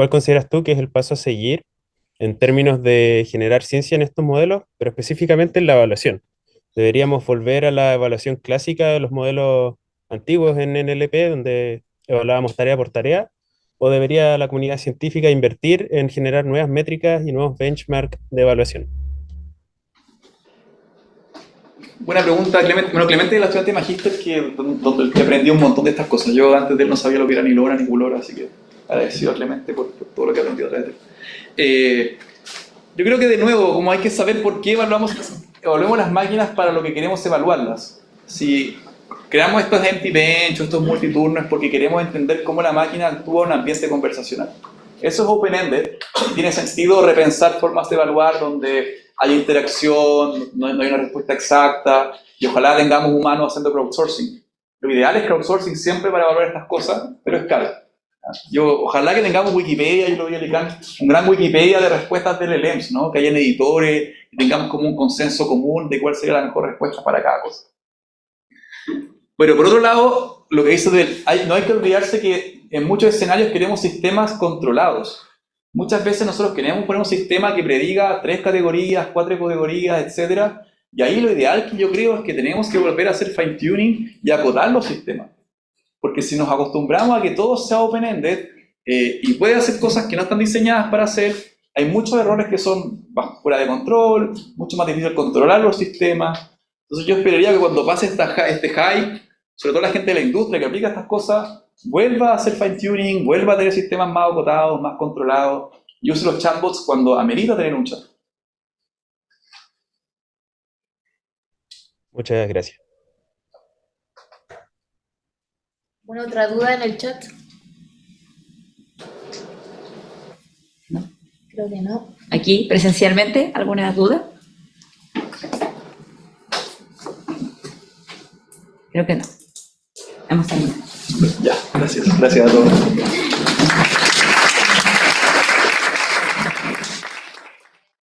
consideras tú que es el paso a seguir en términos de generar ciencia en estos modelos, pero específicamente en la evaluación. ¿Deberíamos volver a la evaluación clásica de los modelos antiguos en NLP, donde evaluábamos tarea por tarea? ¿O debería la comunidad científica invertir en generar nuevas métricas y nuevos benchmarks de evaluación? Buena pregunta, Clemente. Bueno, Clemente es la estudiante de magíster que aprendió un montón de estas cosas. Yo antes de él no sabía lo que era ni LoRa ni Bulora, así que agradecido a Clemente por todo lo que aprendió a través de él. Yo creo que de nuevo, como hay que saber por qué evaluamos las máquinas para lo que queremos evaluarlas. Si creamos estos empty bench o estos multiturnos es porque queremos entender cómo la máquina actúa en un ambiente conversacional. Eso es open-ended. Tiene sentido repensar formas de evaluar donde hay interacción, no hay una respuesta exacta, y ojalá tengamos humanos haciendo crowdsourcing. Lo ideal es crowdsourcing siempre para evaluar estas cosas, pero es caro. Ojalá que tengamos Wikipedia, yo lo voy a explicar, un gran Wikipedia de respuestas de LLMs, ¿no? Que hayan editores, y tengamos como un consenso común de cuál sería la mejor respuesta para cada cosa. Pero por otro lado, lo que dice no hay que olvidarse que en muchos escenarios queremos sistemas controlados. Muchas veces nosotros queremos poner un sistema que prediga 3 categorías, 4 categorías, etc. Y ahí lo ideal que yo creo es que tenemos que volver a hacer fine-tuning y acotar los sistemas. Porque si nos acostumbramos a que todo sea open-ended y puede hacer cosas que no están diseñadas para hacer, hay muchos errores que son fuera de control, mucho más difícil controlar los sistemas. Entonces yo esperaría que cuando pase este hype, sobre todo la gente de la industria que aplica estas cosas, vuelva a hacer fine-tuning, vuelva a tener sistemas más acotados, más controlados, y use los chatbots cuando amerita tener un chat. Muchas gracias. ¿Alguna otra duda en el chat? No. Creo que no. Aquí, presencialmente, ¿alguna duda? Creo que no. Hemos terminado. Ya, gracias a todos.